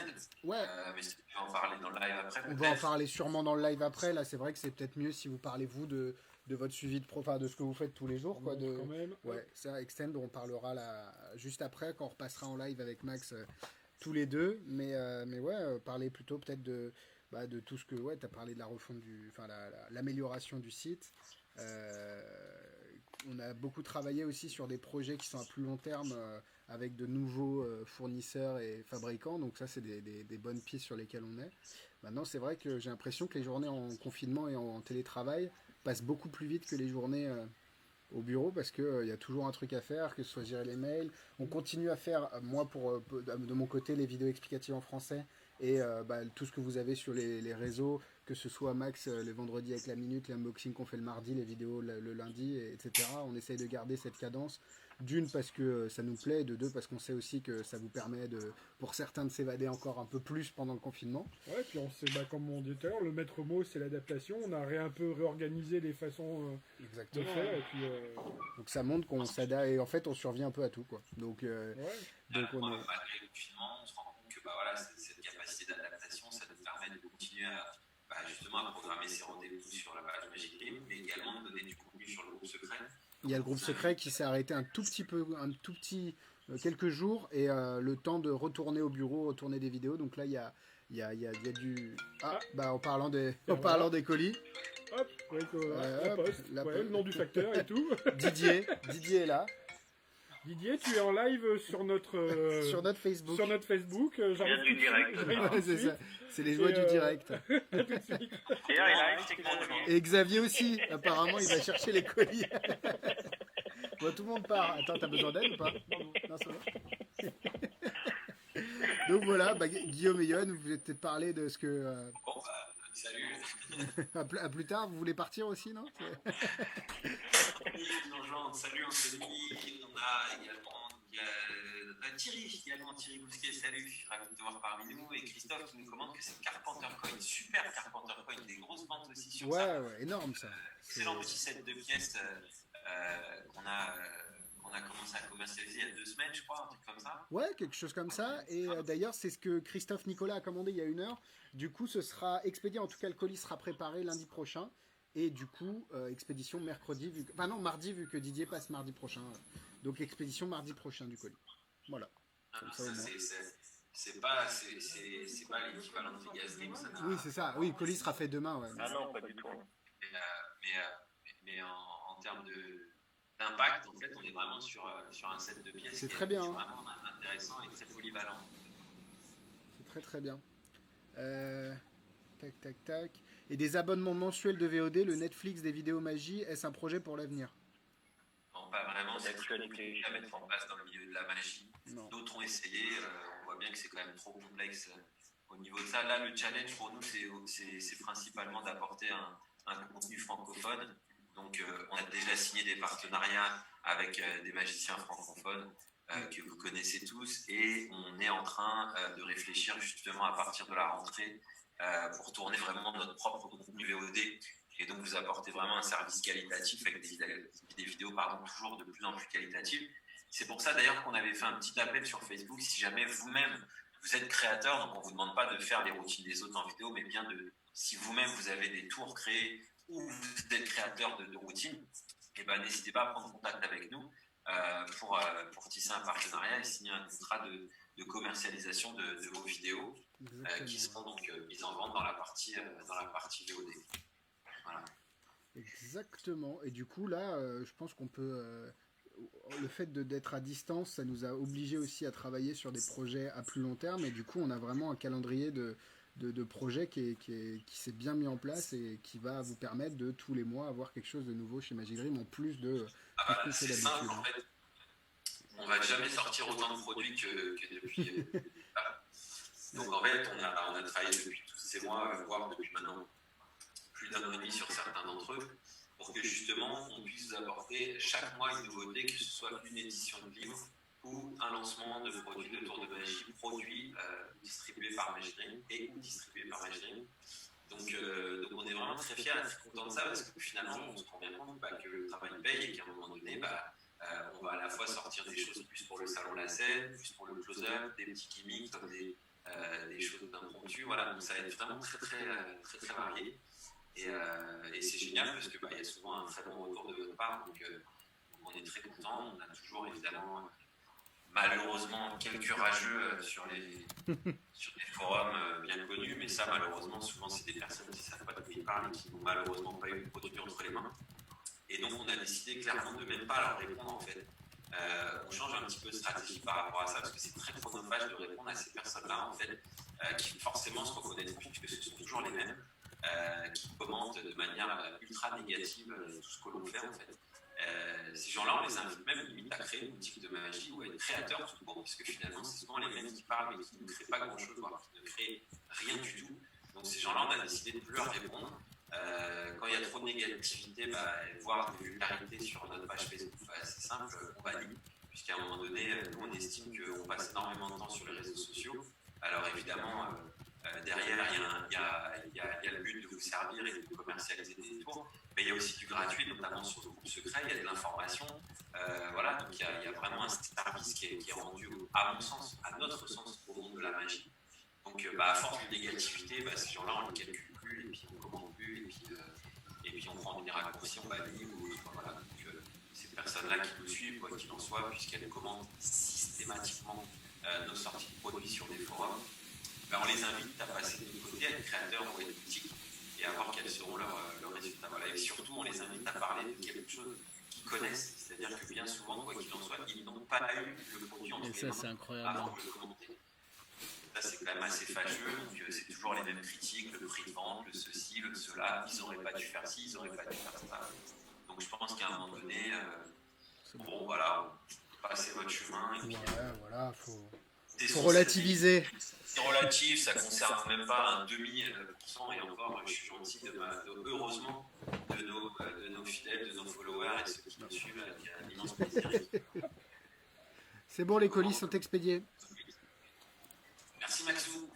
[SPEAKER 2] Ouais.
[SPEAKER 1] Mais on va en parler dans le live après.
[SPEAKER 2] On va en parler sûrement dans le live après. Là, c'est vrai que c'est peut-être mieux si vous parlez vous de votre suivi de de ce que vous faites tous les jours, quoi.
[SPEAKER 3] Quand même.
[SPEAKER 2] Ouais, ça Extend, on parlera là juste après quand on repassera en live avec Max. Tous les deux, mais ouais, parler plutôt peut-être de tout ce que tu as parlé de la refonte l'amélioration du site. On a beaucoup travaillé aussi sur des projets qui sont à plus long terme avec de nouveaux fournisseurs et fabricants, donc ça c'est des bonnes pistes sur lesquelles on est. Maintenant c'est vrai que j'ai l'impression que les journées en confinement et en télétravail passent beaucoup plus vite que les journées au bureau parce qu'il y a toujours un truc à faire, que ce soit gérer les mails. On continue à faire, moi de mon côté, les vidéos explicatives en français et tout ce que vous avez sur les réseaux, que ce soit Max les vendredis avec la minute, les unboxings qu'on fait le mardi, les vidéos le lundi, etc. On essaye de garder cette cadence, d'une parce que ça nous plaît, et de deux parce qu'on sait aussi que ça vous permet pour certains de s'évader encore un peu plus pendant le confinement.
[SPEAKER 3] Ouais, puis on sait, comme on dit tout à l'heure, le maître mot c'est l'adaptation. On a un peu réorganisé les façons de faire. Et puis,
[SPEAKER 2] donc ça montre qu'on s'adapte et en fait on survit un peu à tout, quoi. Donc,
[SPEAKER 1] malgré le confinement, on se rend compte que cette capacité d'adaptation, ça nous permet de continuer justement à programmer ses rendez-vous sur la page Magic Game, mais également de donner du contenu sur le groupe secret.
[SPEAKER 2] Il y a le groupe secret qui s'est arrêté un tout petit quelques jours et le temps de retourner au bureau, retourner des vidéos. Donc là il y a du en parlant des colis.
[SPEAKER 3] Hop, le nom du facteur et tout.
[SPEAKER 2] Didier est là.
[SPEAKER 3] Didier, tu es en live sur notre
[SPEAKER 2] Facebook.
[SPEAKER 3] Sur notre Facebook.
[SPEAKER 5] J'arrive du direct.
[SPEAKER 2] C'est ça. C'est les joies du direct. Et Xavier aussi. Apparemment, il va chercher les colis. Bon, tout le monde part. Attends, t'as besoin d'aide ou pas? Non, ça va. Donc voilà, Guillaume et Yohan, vous voulez peut-être parler de ce que...
[SPEAKER 1] Salut.
[SPEAKER 2] à plus tard, vous voulez partir aussi, non?
[SPEAKER 1] rejoindre. Salut Anthony. On a également Thierry Bousquet, salut. Ravi de te voir parmi nous. Et Christophe qui nous commande que c'est Carpenter Coin. Super Carpenter Coin. Des grosses ventes aussi sur ça.
[SPEAKER 2] Ouais, énorme ça.
[SPEAKER 1] Excellent petit set de pièces qu'on a commencé à commercialiser il y a 2 semaines, je crois, un truc comme ça.
[SPEAKER 2] Ouais, quelque chose comme ça. Et d'ailleurs, c'est ce que Christophe Nicolas a commandé il y a 1 heure. Du coup, ce sera expédié. En tout cas, le colis sera préparé lundi prochain. Et du coup, expédition mercredi, mardi, vu que Didier passe mardi prochain. Donc, expédition mardi prochain du colis. Voilà.
[SPEAKER 1] C'est pas l'équivalent de Vegas Dream.
[SPEAKER 2] Oui, c'est ça. Oui, le colis sera fait demain. Ouais.
[SPEAKER 5] Ah non, pas du tout.
[SPEAKER 1] Mais en termes d'impact, en fait, on est vraiment sur un set de pièces.
[SPEAKER 2] C'est très bien.
[SPEAKER 1] C'est vraiment intéressant et très polyvalent.
[SPEAKER 2] C'est très très bien. Tac. Et des abonnements mensuels de VOD, le Netflix des vidéos magie, est-ce un projet pour l'avenir?
[SPEAKER 1] Non, pas vraiment. C'est compliqué à mettre en place dans le milieu de la magie. D'autres ont essayé. On voit bien que c'est quand même trop complexe au niveau de ça. Là, le challenge pour nous, c'est principalement d'apporter un contenu francophone. Donc, on a déjà signé des partenariats avec des magiciens francophones que vous connaissez tous. Et on est en train de réfléchir justement à partir de la rentrée pour tourner vraiment notre propre contenu VOD et donc vous apporter vraiment un service qualitatif avec des vidéos toujours de plus en plus qualitatives. C'est pour ça d'ailleurs qu'on avait fait un petit appel sur Facebook. Si jamais vous-même vous êtes créateur, donc on ne vous demande pas de faire les routines des autres en vidéo, mais bien si vous-même vous avez des tours créés ou vous êtes créateur de routines, et ben n'hésitez pas à prendre contact avec nous pour tisser un partenariat et signer un contrat de commercialisation de vos vidéos qui seront donc mises en vente dans la partie VOD. Voilà.
[SPEAKER 2] Exactement. Et du coup, là, je pense qu'on peut... le fait d'être à distance, ça nous a obligés aussi à travailler sur des projets à plus long terme. Et du coup, on a vraiment un calendrier de projets qui s'est bien mis en place et qui va vous permettre de, tous les mois, avoir quelque chose de nouveau chez Magic Dream, en plus de tout ce qu'on fait
[SPEAKER 1] d'habitude. Simple, en fait. On ne va jamais sortir autant de produits que depuis... Donc en fait, on a travaillé depuis tous ces mois, voire depuis maintenant plus d'1 an et demi sur certains d'entre eux, pour que justement on puisse vous apporter chaque mois une nouveauté, que ce soit une édition de livre ou un lancement de produits de tour de magie, produits distribués par Magic Dream et ou distribués par Magic Dream. Donc on est vraiment très fiers et très contents de ça, parce que finalement on se rend bien compte que le travail paye et qu'à un moment donné, on va à la fois sortir des choses plus pour le salon de la scène, plus pour le close-up, des petits gimmicks, comme des choses d'impromptu. Voilà, donc ça va être vraiment très varié. Et c'est génial parce que y a souvent un très bon retour de votre part, donc on est très contents. On a toujours évidemment malheureusement quelques rageux sur les forums bien connus, mais ça malheureusement souvent c'est des personnes qui ne savent pas de quoi ils parlent et qui n'ont malheureusement pas eu le produit entre les mains. Et donc on a décidé clairement de même pas leur répondre en fait. On change un petit peu de stratégie par rapport à ça, parce que c'est très chronophage de répondre à ces personnes-là en fait, qui forcément se reconnaissent plus, puisque ce sont toujours les mêmes, qui commentent de manière ultra négative tout ce que l'on fait en fait. Ces gens-là, on les invite même limite à créer une boutique de magie ou à être créateurs tout court, puisque finalement c'est souvent les mêmes qui parlent mais qui ne créent pas grand-chose, voire qui ne créent rien du tout. Donc ces gens-là, on a décidé de ne plus leur répondre. Quand il y a trop de négativité, voire de vulgarité sur notre page Facebook, c'est simple, on bannit, puisqu'à un moment donné, nous on estime qu'on passe énormément de temps sur les réseaux sociaux. Alors évidemment, derrière, il y a le but de vous servir et de commercialiser des tours, mais il y a aussi du gratuit, notamment sur le groupe secret, il y a de l'information. Voilà, donc il y a vraiment un service qui est rendu, à mon sens, à notre sens, au monde de la magie. Donc à force de négativité, ces gens-là, on ne les calcule plus, et puis on ne commande plus, et puis on prend des raccourcis, on bannit, voilà. Donc ces personnes-là qui nous suivent, quoi qu'il en soit, puisqu'elles commandent systématiquement nos sorties de produits sur des forums, on les invite à passer de l'autre côté, à être créateurs ou à être boutiques, et à voir quels seront leurs résultats. Voilà. Et surtout, on les invite à parler de quelque chose qu'ils connaissent, c'est-à-dire que bien souvent, quoi qu'il en soit, ils n'ont pas eu le produit entre les mains
[SPEAKER 2] c'est incroyable.
[SPEAKER 1] avant de le commenter. Ça, c'est quand même assez fâcheux, donc c'est toujours les mêmes critiques, le prix de vente, le ceci, le cela, ils n'auraient pas dû faire ci, ils n'auraient pas dû faire ça. Donc je pense qu'à un moment donné, voilà, passez votre chemin. Et puis,
[SPEAKER 2] voilà, faut Pour relativiser.
[SPEAKER 1] C'est relatif, ça ne concerne même pas un demi% et encore, je suis gentil, heureusement, de nos fidèles, de nos followers et ceux qui nous suivent avec un immense plaisir.
[SPEAKER 2] C'est bon, les colis sont expédiés.
[SPEAKER 1] Merci Maxou.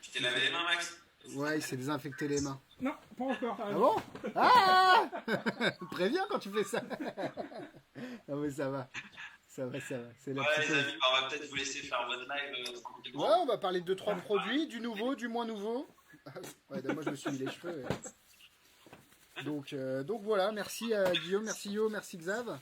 [SPEAKER 1] Tu t'es lavé les mains, Max?
[SPEAKER 2] Ouais, il s'est désinfecté les mains.
[SPEAKER 3] Non, pas encore.
[SPEAKER 2] Ah bon? Ah préviens quand tu fais ça. Non mais ça va. Ça va. C'est la
[SPEAKER 1] Ouais,
[SPEAKER 2] petite
[SPEAKER 1] les amis, on va peut-être vous laisser faire votre live tranquillement.
[SPEAKER 2] Ouais, on va parler de 2-3 produits, du nouveau, du moins nouveau. Ouais, moi je me suis mis les cheveux. Ouais. Donc voilà, merci Guillaume, merci Yo, merci Xav.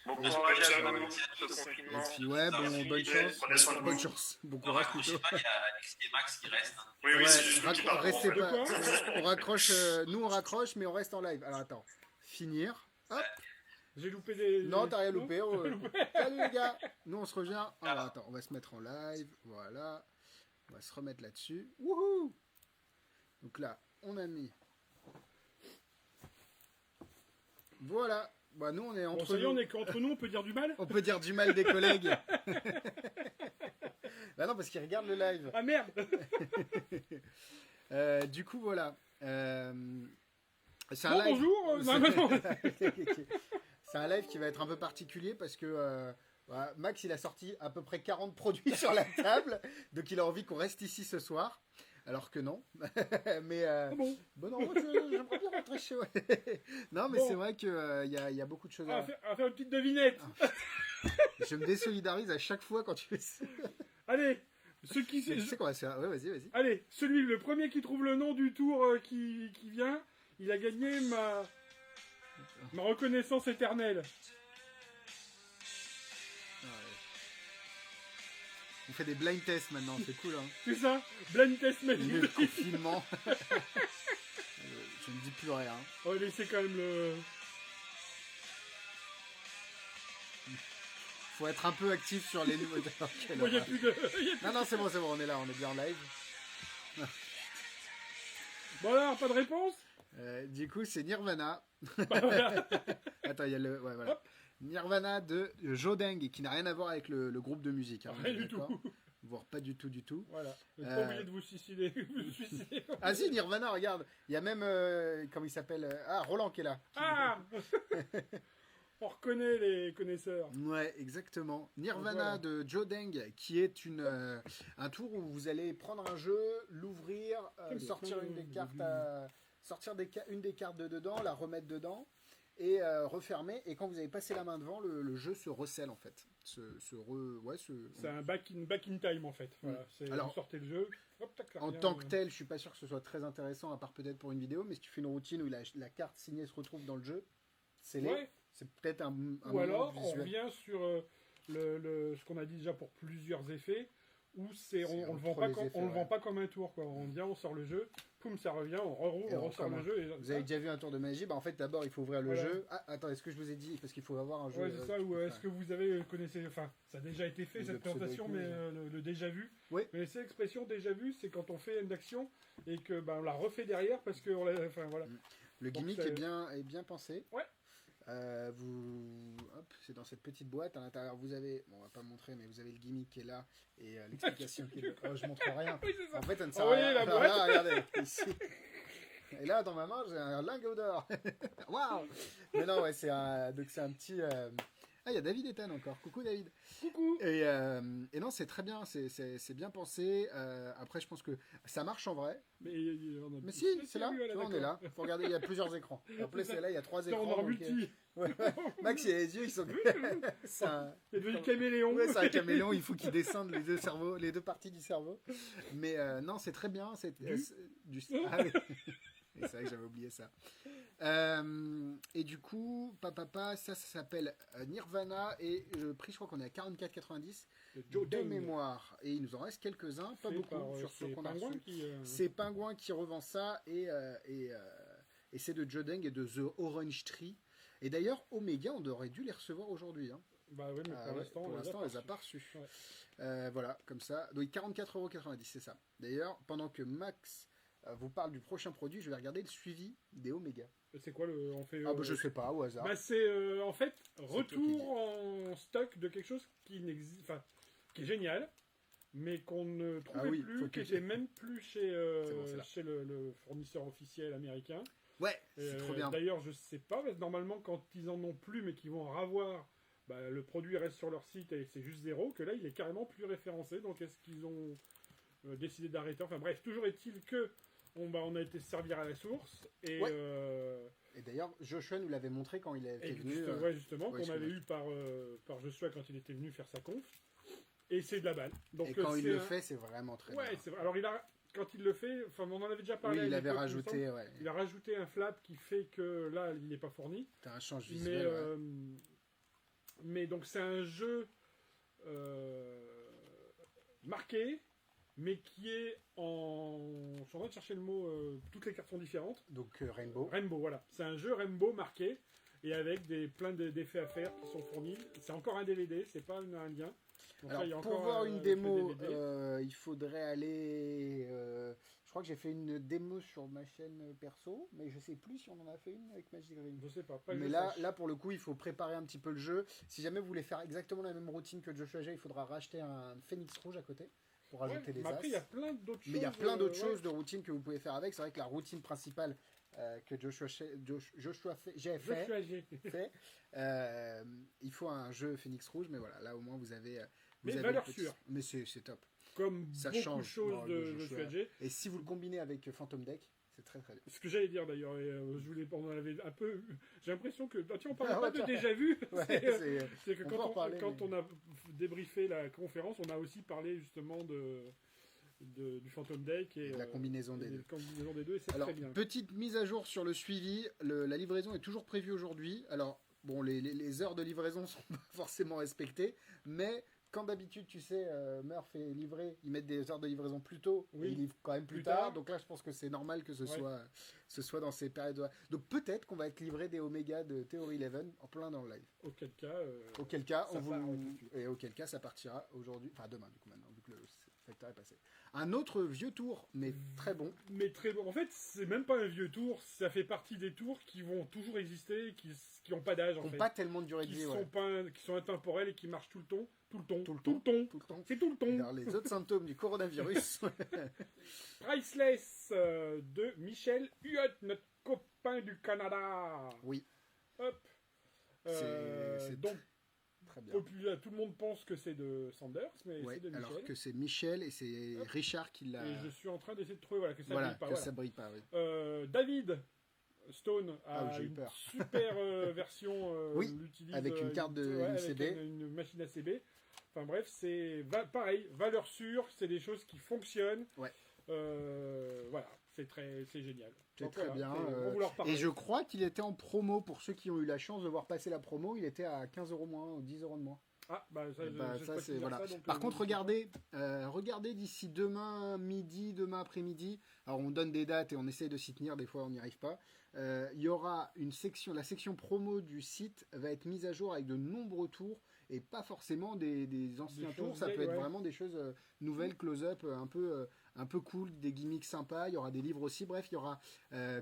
[SPEAKER 5] Bon courage à vous, ce
[SPEAKER 2] Et
[SPEAKER 5] confinement.
[SPEAKER 2] puis ouais, bonne chance.
[SPEAKER 4] Prenez soin de vous.
[SPEAKER 2] Bonne chance. Bon
[SPEAKER 1] Ne
[SPEAKER 2] courage
[SPEAKER 1] raccrochez
[SPEAKER 2] plutôt.
[SPEAKER 1] pas, il y a Alexis et Max qui restent. Hein.
[SPEAKER 4] Oui,
[SPEAKER 2] Ouais,
[SPEAKER 4] c'est juste nous qui parlons,
[SPEAKER 2] restez
[SPEAKER 4] en fait.
[SPEAKER 2] pas.
[SPEAKER 3] De quoi
[SPEAKER 2] On raccroche, nous on raccroche, mais on reste en live. Alors attends, finir. Hop.
[SPEAKER 3] J'ai loupé des...
[SPEAKER 2] Non, t'as rien loupé.
[SPEAKER 3] Non
[SPEAKER 2] Salut les gars. Nous on se revient. Alors attends, on va se mettre en live. Voilà. On va se remettre là-dessus. Wouhou. Donc là, on a mis. Voilà. Bah nous on est
[SPEAKER 3] Bon,
[SPEAKER 2] entre
[SPEAKER 3] ça y est, on
[SPEAKER 2] nous.
[SPEAKER 3] est qu'entre nous, on peut dire du mal.
[SPEAKER 2] On peut dire du mal des collègues. Bah non, parce qu'ils regardent le live.
[SPEAKER 3] Ah merde.
[SPEAKER 2] Du coup, voilà. C'est un
[SPEAKER 3] Bon,
[SPEAKER 2] live.
[SPEAKER 3] bonjour. Non.
[SPEAKER 2] C'est un live qui va être un peu particulier parce que voilà, Max il a sorti à peu près 40 produits sur la table, donc il a envie qu'on reste ici ce soir. Alors que non. Mais
[SPEAKER 3] Bon.
[SPEAKER 2] non, j'aimerais bien rentrer chez moi. Non, mais
[SPEAKER 3] Bon.
[SPEAKER 2] c'est vrai qu'il y a beaucoup de choses
[SPEAKER 3] On
[SPEAKER 2] à.
[SPEAKER 3] va faire une petite devinette.
[SPEAKER 2] Je me désolidarise à chaque fois quand tu fais ça.
[SPEAKER 3] Allez, ceux qui...
[SPEAKER 2] Tu sais qu'on va se faire. Ouais, vas-y.
[SPEAKER 3] Allez, le premier qui trouve le nom du tour qui vient, il a gagné ma reconnaissance éternelle.
[SPEAKER 2] On fait des blind tests maintenant, c'est cool. Hein.
[SPEAKER 3] C'est ça, blind test magic.
[SPEAKER 2] Le confinement. Je ne dis plus rien.
[SPEAKER 3] On va laisser quand même le...
[SPEAKER 2] Faut être un peu actif sur les nouveaux.
[SPEAKER 3] Bon, il n'y a plus de...
[SPEAKER 2] Non, c'est bon, on est là, on est bien en live.
[SPEAKER 3] Bon alors, pas de réponse.
[SPEAKER 2] Du coup, c'est Nirvana.
[SPEAKER 3] Bah, voilà.
[SPEAKER 2] Attends, il y a le. Ouais, voilà.
[SPEAKER 3] Hop.
[SPEAKER 2] Nirvana de Jodeng, qui n'a rien à voir avec le groupe de musique. Hein,
[SPEAKER 3] Rien du tout.
[SPEAKER 2] d'accord. Voire pas du tout.
[SPEAKER 3] Voilà, vous n'êtes pas obligé de vous suicider. Vous suicider.
[SPEAKER 2] Ah si, Nirvana, regarde. Il y a même. Comment il s'appelle Roland qui est là.
[SPEAKER 3] Ah. On reconnaît les connaisseurs.
[SPEAKER 2] Ouais, exactement. Nirvana
[SPEAKER 3] Voilà.
[SPEAKER 2] de Jodeng, qui est un tour où vous allez prendre un jeu, l'ouvrir, sortir une des cartes, une des cartes de dedans, la remettre dedans et refermer. Et quand vous avez passé la main devant, le jeu se recèle en fait.
[SPEAKER 3] C'est un back in time en fait. Voilà,
[SPEAKER 2] Alors,
[SPEAKER 3] vous sortez le jeu. Hop, tac, là,
[SPEAKER 2] En
[SPEAKER 3] rien,
[SPEAKER 2] tant que tel, je suis pas sûr que ce soit très intéressant, à part peut-être pour une vidéo. Mais si tu fais une routine où la carte signée se retrouve dans le jeu,
[SPEAKER 3] Ouais.
[SPEAKER 2] c'est peut-être un
[SPEAKER 3] Ou
[SPEAKER 2] moment
[SPEAKER 3] alors, on
[SPEAKER 2] visuel.
[SPEAKER 3] revient sur ce qu'on a dit déjà pour plusieurs effets, où on le vend
[SPEAKER 2] entre
[SPEAKER 3] pas
[SPEAKER 2] les
[SPEAKER 3] comme,
[SPEAKER 2] effets,
[SPEAKER 3] on le
[SPEAKER 2] ouais.
[SPEAKER 3] vend pas comme un tour, quoi. On vient, on sort le jeu, poum, ça revient, on reroule,
[SPEAKER 2] Et
[SPEAKER 3] on
[SPEAKER 2] on
[SPEAKER 3] ressort le
[SPEAKER 2] recommence.
[SPEAKER 3] jeu. Et...
[SPEAKER 2] Vous avez déjà vu un tour de magie? Bah en fait, d'abord, il faut ouvrir le
[SPEAKER 3] Voilà.
[SPEAKER 2] jeu. Ah, attends, est-ce que je vous ai dit? Parce qu'il faut avoir un jeu.
[SPEAKER 3] Ouais, c'est ça, ou est-ce que vous connaissez, enfin, ça a déjà été fait
[SPEAKER 2] Le
[SPEAKER 3] cette présentation, mais
[SPEAKER 2] pseudo-hypnose.
[SPEAKER 3] le déjà vu.
[SPEAKER 2] Oui.
[SPEAKER 3] Mais c'est l'expression déjà vu, c'est quand on fait une action et que on la refait derrière parce que enfin voilà.
[SPEAKER 2] Le
[SPEAKER 3] Donc,
[SPEAKER 2] gimmick
[SPEAKER 3] ça-
[SPEAKER 2] est bien pensé.
[SPEAKER 3] Ouais.
[SPEAKER 2] Hop, c'est dans cette petite boîte. À l'intérieur, vous avez, bon, on va pas montrer, mais vous avez le gimmick qui est là et l'explication qui est là. Oh, je montre rien.
[SPEAKER 3] Oui, c'est ça.
[SPEAKER 2] En fait, ça ne sert à
[SPEAKER 3] Envoyez
[SPEAKER 2] rien.
[SPEAKER 3] la
[SPEAKER 2] Alors
[SPEAKER 3] boîte.
[SPEAKER 2] là, regardez, ici. Et là, dans ma main, j'ai un lingot d'or. Waouh! Mais non, ouais, donc c'est un petit. Ah, il y a David Ethan encore. Coucou David.
[SPEAKER 3] Coucou.
[SPEAKER 2] Et non, c'est très bien, c'est bien pensé. Après, je pense que ça marche en vrai.
[SPEAKER 3] Mais, on a...
[SPEAKER 2] Mais si, c'est là.
[SPEAKER 3] voilà,
[SPEAKER 2] Tu vois, on est là. Faut regarder, il y a plusieurs écrans. En plus, c'est là, il y a 3
[SPEAKER 3] Putain,
[SPEAKER 2] écrans.
[SPEAKER 3] on est en
[SPEAKER 2] donc,
[SPEAKER 3] multi.
[SPEAKER 2] ouais. Max, il a les yeux, ils sont. C'est un.
[SPEAKER 3] Il est devenu caméléon.
[SPEAKER 2] Ouais, c'est un caméléon, il faut qu'il descende les deux parties du cerveau. Mais non, c'est très bien. Ah oui. Et c'est vrai que j'avais oublié ça. Et du coup, ça s'appelle Nirvana et le prix, je crois qu'on est à 44,90 de mémoire. Et il nous en reste quelques-uns, pas beaucoup, sur ceux qu'on a reçus. C'est Pingouin qui revend ça et c'est de Jodeng et de The Orange Tree. Et d'ailleurs, Omega, on aurait dû les recevoir aujourd'hui. Hein.
[SPEAKER 3] Bah oui, mais
[SPEAKER 2] Pour l'instant, on les a pas reçus.
[SPEAKER 3] Ouais.
[SPEAKER 2] Voilà, comme ça. Donc 44,90 €, c'est ça. D'ailleurs, pendant que Max vous parle du prochain produit, je vais regarder le suivi des Omega.
[SPEAKER 3] C'est quoi on fait,
[SPEAKER 2] Ah bah je sais pas, au hasard.
[SPEAKER 3] Bah c'est en fait
[SPEAKER 2] toi qui dis.
[SPEAKER 3] retour en stock de quelque chose qui n'existe, enfin qui est génial, mais qu'on ne trouvait
[SPEAKER 2] oui,
[SPEAKER 3] plus,
[SPEAKER 2] faut
[SPEAKER 3] qui
[SPEAKER 2] que-
[SPEAKER 3] était même plus chez
[SPEAKER 2] c'est là.
[SPEAKER 3] chez le fournisseur officiel américain.
[SPEAKER 2] Ouais, c'est trop bien.
[SPEAKER 3] D'ailleurs, je sais pas, parce que normalement, quand ils en ont plus, mais qu'ils vont en ravoir, bah, le produit reste sur leur site et c'est juste 0, que là, il est carrément plus référencé. Donc, est-ce qu'ils ont décidé d'arrêter? Enfin, bref, toujours est-il que on a été se servir à la source. Et,
[SPEAKER 2] Ouais. Et d'ailleurs, Joshua nous l'avait montré quand il était venu.
[SPEAKER 3] justement,
[SPEAKER 2] ouais,
[SPEAKER 3] qu'on avait eu par Joshua quand il était venu faire sa conf. Et c'est de la balle. Donc,
[SPEAKER 2] Et quand il
[SPEAKER 3] c'est
[SPEAKER 2] le fait, c'est vraiment très
[SPEAKER 3] Ouais,
[SPEAKER 2] bien.
[SPEAKER 3] c'est vrai. Alors, quand il le fait, enfin, on en avait déjà parlé.
[SPEAKER 2] Oui,
[SPEAKER 3] à
[SPEAKER 2] il avait
[SPEAKER 3] l'époque, il me semble.
[SPEAKER 2] rajouté, ouais.
[SPEAKER 3] Il a rajouté un flap qui fait que là, il n'est pas fourni.
[SPEAKER 2] T'as un change
[SPEAKER 3] Mais,
[SPEAKER 2] visuel. Ouais.
[SPEAKER 3] mais donc c'est un jeu marqué, mais qui est en... Je suis en train de chercher le mot, toutes les cartes sont différentes.
[SPEAKER 2] Donc Rainbow.
[SPEAKER 3] Rainbow, voilà. C'est un jeu Rainbow marqué, et avec plein d'effets à faire qui sont fournis. C'est encore un DVD, c'est pas un lien. Donc
[SPEAKER 2] Alors,
[SPEAKER 3] là, il y a
[SPEAKER 2] pour
[SPEAKER 3] encore
[SPEAKER 2] voir une
[SPEAKER 3] le
[SPEAKER 2] démo,
[SPEAKER 3] DVD.
[SPEAKER 2] il faudrait aller. Je crois que j'ai fait une démo sur ma chaîne perso, mais je sais plus si on en a fait une avec Magic Green.
[SPEAKER 3] Je sais pas. Pas que
[SPEAKER 2] Mais
[SPEAKER 3] je
[SPEAKER 2] là,
[SPEAKER 3] sache.
[SPEAKER 2] pour le coup, il faut préparer un petit peu le jeu. Si jamais vous voulez faire exactement la même routine que Joshua J, il faudra racheter un Phoenix rouge à côté pour
[SPEAKER 3] Ouais,
[SPEAKER 2] rajouter des
[SPEAKER 3] mais
[SPEAKER 2] as.
[SPEAKER 3] après, il y a plein d'autres choses.
[SPEAKER 2] Mais il y a plein d'autres
[SPEAKER 3] ouais.
[SPEAKER 2] choses de routines que vous pouvez faire avec. C'est vrai que la routine principale que Joshua J fait,
[SPEAKER 3] Joshua G.
[SPEAKER 2] il faut un jeu Phoenix rouge, mais voilà, là au moins vous avez.
[SPEAKER 3] Mais
[SPEAKER 2] vous avez
[SPEAKER 3] valeur
[SPEAKER 2] le
[SPEAKER 3] sûre.
[SPEAKER 2] Mais c'est top.
[SPEAKER 3] Comme
[SPEAKER 2] Ça
[SPEAKER 3] beaucoup de
[SPEAKER 2] change
[SPEAKER 3] choses
[SPEAKER 2] dans
[SPEAKER 3] de
[SPEAKER 2] le Joshua.
[SPEAKER 3] Joshua G.
[SPEAKER 2] Et si vous le combinez avec Phantom Deck, c'est très très bien.
[SPEAKER 3] Ce que j'allais dire d'ailleurs, et, on en avait un peu. J'ai l'impression que. Ah, tiens, on parle
[SPEAKER 2] Ah,
[SPEAKER 3] pas
[SPEAKER 2] ouais,
[SPEAKER 3] de
[SPEAKER 2] tiens.
[SPEAKER 3] déjà vu.
[SPEAKER 2] Ouais,
[SPEAKER 3] C'est que
[SPEAKER 2] on peut en reparler,
[SPEAKER 3] quand
[SPEAKER 2] mais-
[SPEAKER 3] on a débriefé la conférence, on a aussi parlé justement du Phantom Deck et
[SPEAKER 2] de la combinaison des deux.
[SPEAKER 3] combinaison des deux, et c'est
[SPEAKER 2] Alors,
[SPEAKER 3] très bien.
[SPEAKER 2] petite mise à jour sur le suivi. La livraison est toujours prévue aujourd'hui. Alors, bon, les heures de livraison sont pas forcément respectées, mais quand d'habitude, tu sais, Murph est livré, ils mettent des heures de livraison plus tôt,
[SPEAKER 3] Oui.
[SPEAKER 2] et ils livrent quand même plus
[SPEAKER 3] Plus
[SPEAKER 2] tard.
[SPEAKER 3] tard.
[SPEAKER 2] Donc là, je pense que c'est normal que ce
[SPEAKER 3] Ouais.
[SPEAKER 2] soit dans ces périodes. Donc peut-être qu'on va être livré des Omega de Theory 11 en plein dans le live.
[SPEAKER 3] Auquel cas.
[SPEAKER 2] Auquel cas,
[SPEAKER 3] ça part tout de suite.
[SPEAKER 2] et auquel cas, ça partira aujourd'hui, enfin demain du coup maintenant, vu que le facteur est passé. Un autre vieux tour, mais très bon.
[SPEAKER 3] Mais très bon. En fait, c'est même pas un vieux tour, ça fait partie des tours qui vont toujours exister, qui n'ont pas d'âge en
[SPEAKER 2] Qui n'ont
[SPEAKER 3] fait.
[SPEAKER 2] pas tellement de durée de
[SPEAKER 3] Qui
[SPEAKER 2] vie.
[SPEAKER 3] sont,
[SPEAKER 2] Ouais.
[SPEAKER 3] pas, qui sont intemporels et qui marchent tout le temps. Tout le temps.
[SPEAKER 2] Tout le
[SPEAKER 3] Tout le temps.
[SPEAKER 2] Tout le temps.
[SPEAKER 3] C'est tout le temps.
[SPEAKER 2] Dans les autres symptômes du coronavirus.
[SPEAKER 3] Priceless de Michel Huot, notre copain du Canada.
[SPEAKER 2] Oui.
[SPEAKER 3] Hop.
[SPEAKER 2] C'est
[SPEAKER 3] Donc,
[SPEAKER 2] très bien.
[SPEAKER 3] tout le monde pense que c'est de Sanders, mais
[SPEAKER 2] Ouais,
[SPEAKER 3] c'est de Michel.
[SPEAKER 2] alors que c'est Michel et c'est
[SPEAKER 3] Hop.
[SPEAKER 2] Richard qui l'a.
[SPEAKER 3] Et je suis en train d'essayer de trouver voilà, que ça
[SPEAKER 2] Voilà,
[SPEAKER 3] brille pas.
[SPEAKER 2] que
[SPEAKER 3] Voilà.
[SPEAKER 2] ça brille pas. Oui.
[SPEAKER 3] David Stone
[SPEAKER 2] Ah oui,
[SPEAKER 3] a
[SPEAKER 2] j'ai eu
[SPEAKER 3] une
[SPEAKER 2] peur.
[SPEAKER 3] super version.
[SPEAKER 2] Oui,
[SPEAKER 3] l'utilise,
[SPEAKER 2] avec une carte de
[SPEAKER 3] ouais, avec
[SPEAKER 2] UCB.
[SPEAKER 3] une machine ACB. Enfin bref, c'est pareil, valeur sûre, c'est des choses qui fonctionnent.
[SPEAKER 2] Ouais.
[SPEAKER 3] Voilà, c'est génial.
[SPEAKER 2] C'est
[SPEAKER 3] Donc
[SPEAKER 2] très
[SPEAKER 3] voilà,
[SPEAKER 2] bien.
[SPEAKER 3] on va vous leur parler.
[SPEAKER 2] Et je crois qu'il était en promo pour ceux qui ont eu la chance de voir passer la promo. Il était à 15 € moins ou 10 € de moins.
[SPEAKER 3] Ah, bah ça,
[SPEAKER 2] Bah,
[SPEAKER 3] je
[SPEAKER 2] ça,
[SPEAKER 3] sais pas
[SPEAKER 2] c'est
[SPEAKER 3] te dire
[SPEAKER 2] voilà.
[SPEAKER 3] ça, donc,
[SPEAKER 2] Par contre,
[SPEAKER 3] je sais
[SPEAKER 2] regardez d'ici demain midi, demain après-midi. Alors, on donne des dates et on essaye de s'y tenir. Des fois, on n'y arrive pas. Il y aura une section, la section promo du site va être mise à jour avec de nombreux tours et pas forcément des anciens
[SPEAKER 3] Des
[SPEAKER 2] tours.
[SPEAKER 3] choses
[SPEAKER 2] Ça peut
[SPEAKER 3] vieilles,
[SPEAKER 2] être
[SPEAKER 3] ouais.
[SPEAKER 2] vraiment des choses nouvelles, close-up, un peu cool, des gimmicks sympas. Il y aura des livres aussi. Bref, il y aura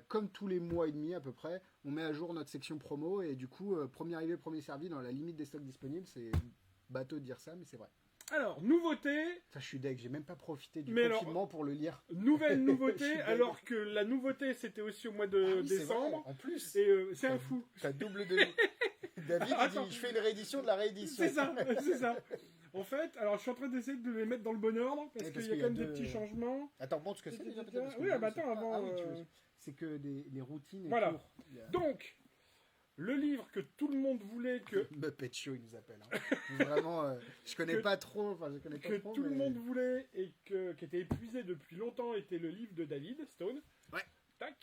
[SPEAKER 2] comme tous les mois et demi à peu près, on met à jour notre section promo et du coup, premier arrivé, premier servi dans la limite des stocks disponibles. C'est bateau de dire ça, mais c'est vrai.
[SPEAKER 3] pas. Alors, nouveauté,
[SPEAKER 2] Enfin, je suis deg, j'ai même pas profité du
[SPEAKER 3] Mais alors-
[SPEAKER 2] confinement pour le lire.
[SPEAKER 3] nouvelle
[SPEAKER 2] Je
[SPEAKER 3] nouveauté,
[SPEAKER 2] suis dingue.
[SPEAKER 3] alors que la nouveauté c'était aussi au mois de
[SPEAKER 2] Ah oui, c'est
[SPEAKER 3] décembre.
[SPEAKER 2] vrai, en plus,
[SPEAKER 3] Et c'est un fou.
[SPEAKER 2] t'as double de. David il
[SPEAKER 3] Attends.
[SPEAKER 2] dit je fais une réédition de la réédition.
[SPEAKER 3] C'est ça, c'est ça. En fait, alors je suis en train d'essayer de les mettre dans le bon ordre parce
[SPEAKER 2] Oui,
[SPEAKER 3] qu'il
[SPEAKER 2] parce
[SPEAKER 3] y a
[SPEAKER 2] qu'il
[SPEAKER 3] quand même
[SPEAKER 2] y a
[SPEAKER 3] des
[SPEAKER 2] deux-
[SPEAKER 3] petits changements.
[SPEAKER 2] Attends, montre ce que c'est déjà peut-être parce que
[SPEAKER 3] Oui,
[SPEAKER 2] moi,
[SPEAKER 3] bah
[SPEAKER 2] je sais
[SPEAKER 3] attends,
[SPEAKER 2] pas.
[SPEAKER 3] avant,
[SPEAKER 2] Ah oui, tu veux- c'est que les routines et
[SPEAKER 3] Voilà.
[SPEAKER 2] tours. Il y a-
[SPEAKER 3] Donc, le livre que tout le monde voulait que
[SPEAKER 2] Muppet Show, il nous appelle. Hein. Vraiment, je connais
[SPEAKER 3] Que-
[SPEAKER 2] pas trop. Enfin, je connais pas
[SPEAKER 3] que
[SPEAKER 2] trop.
[SPEAKER 3] tout le
[SPEAKER 2] mais-
[SPEAKER 3] monde voulait et qui était épuisé depuis longtemps était le livre de David Stone.
[SPEAKER 2] Ouais.
[SPEAKER 3] Tac.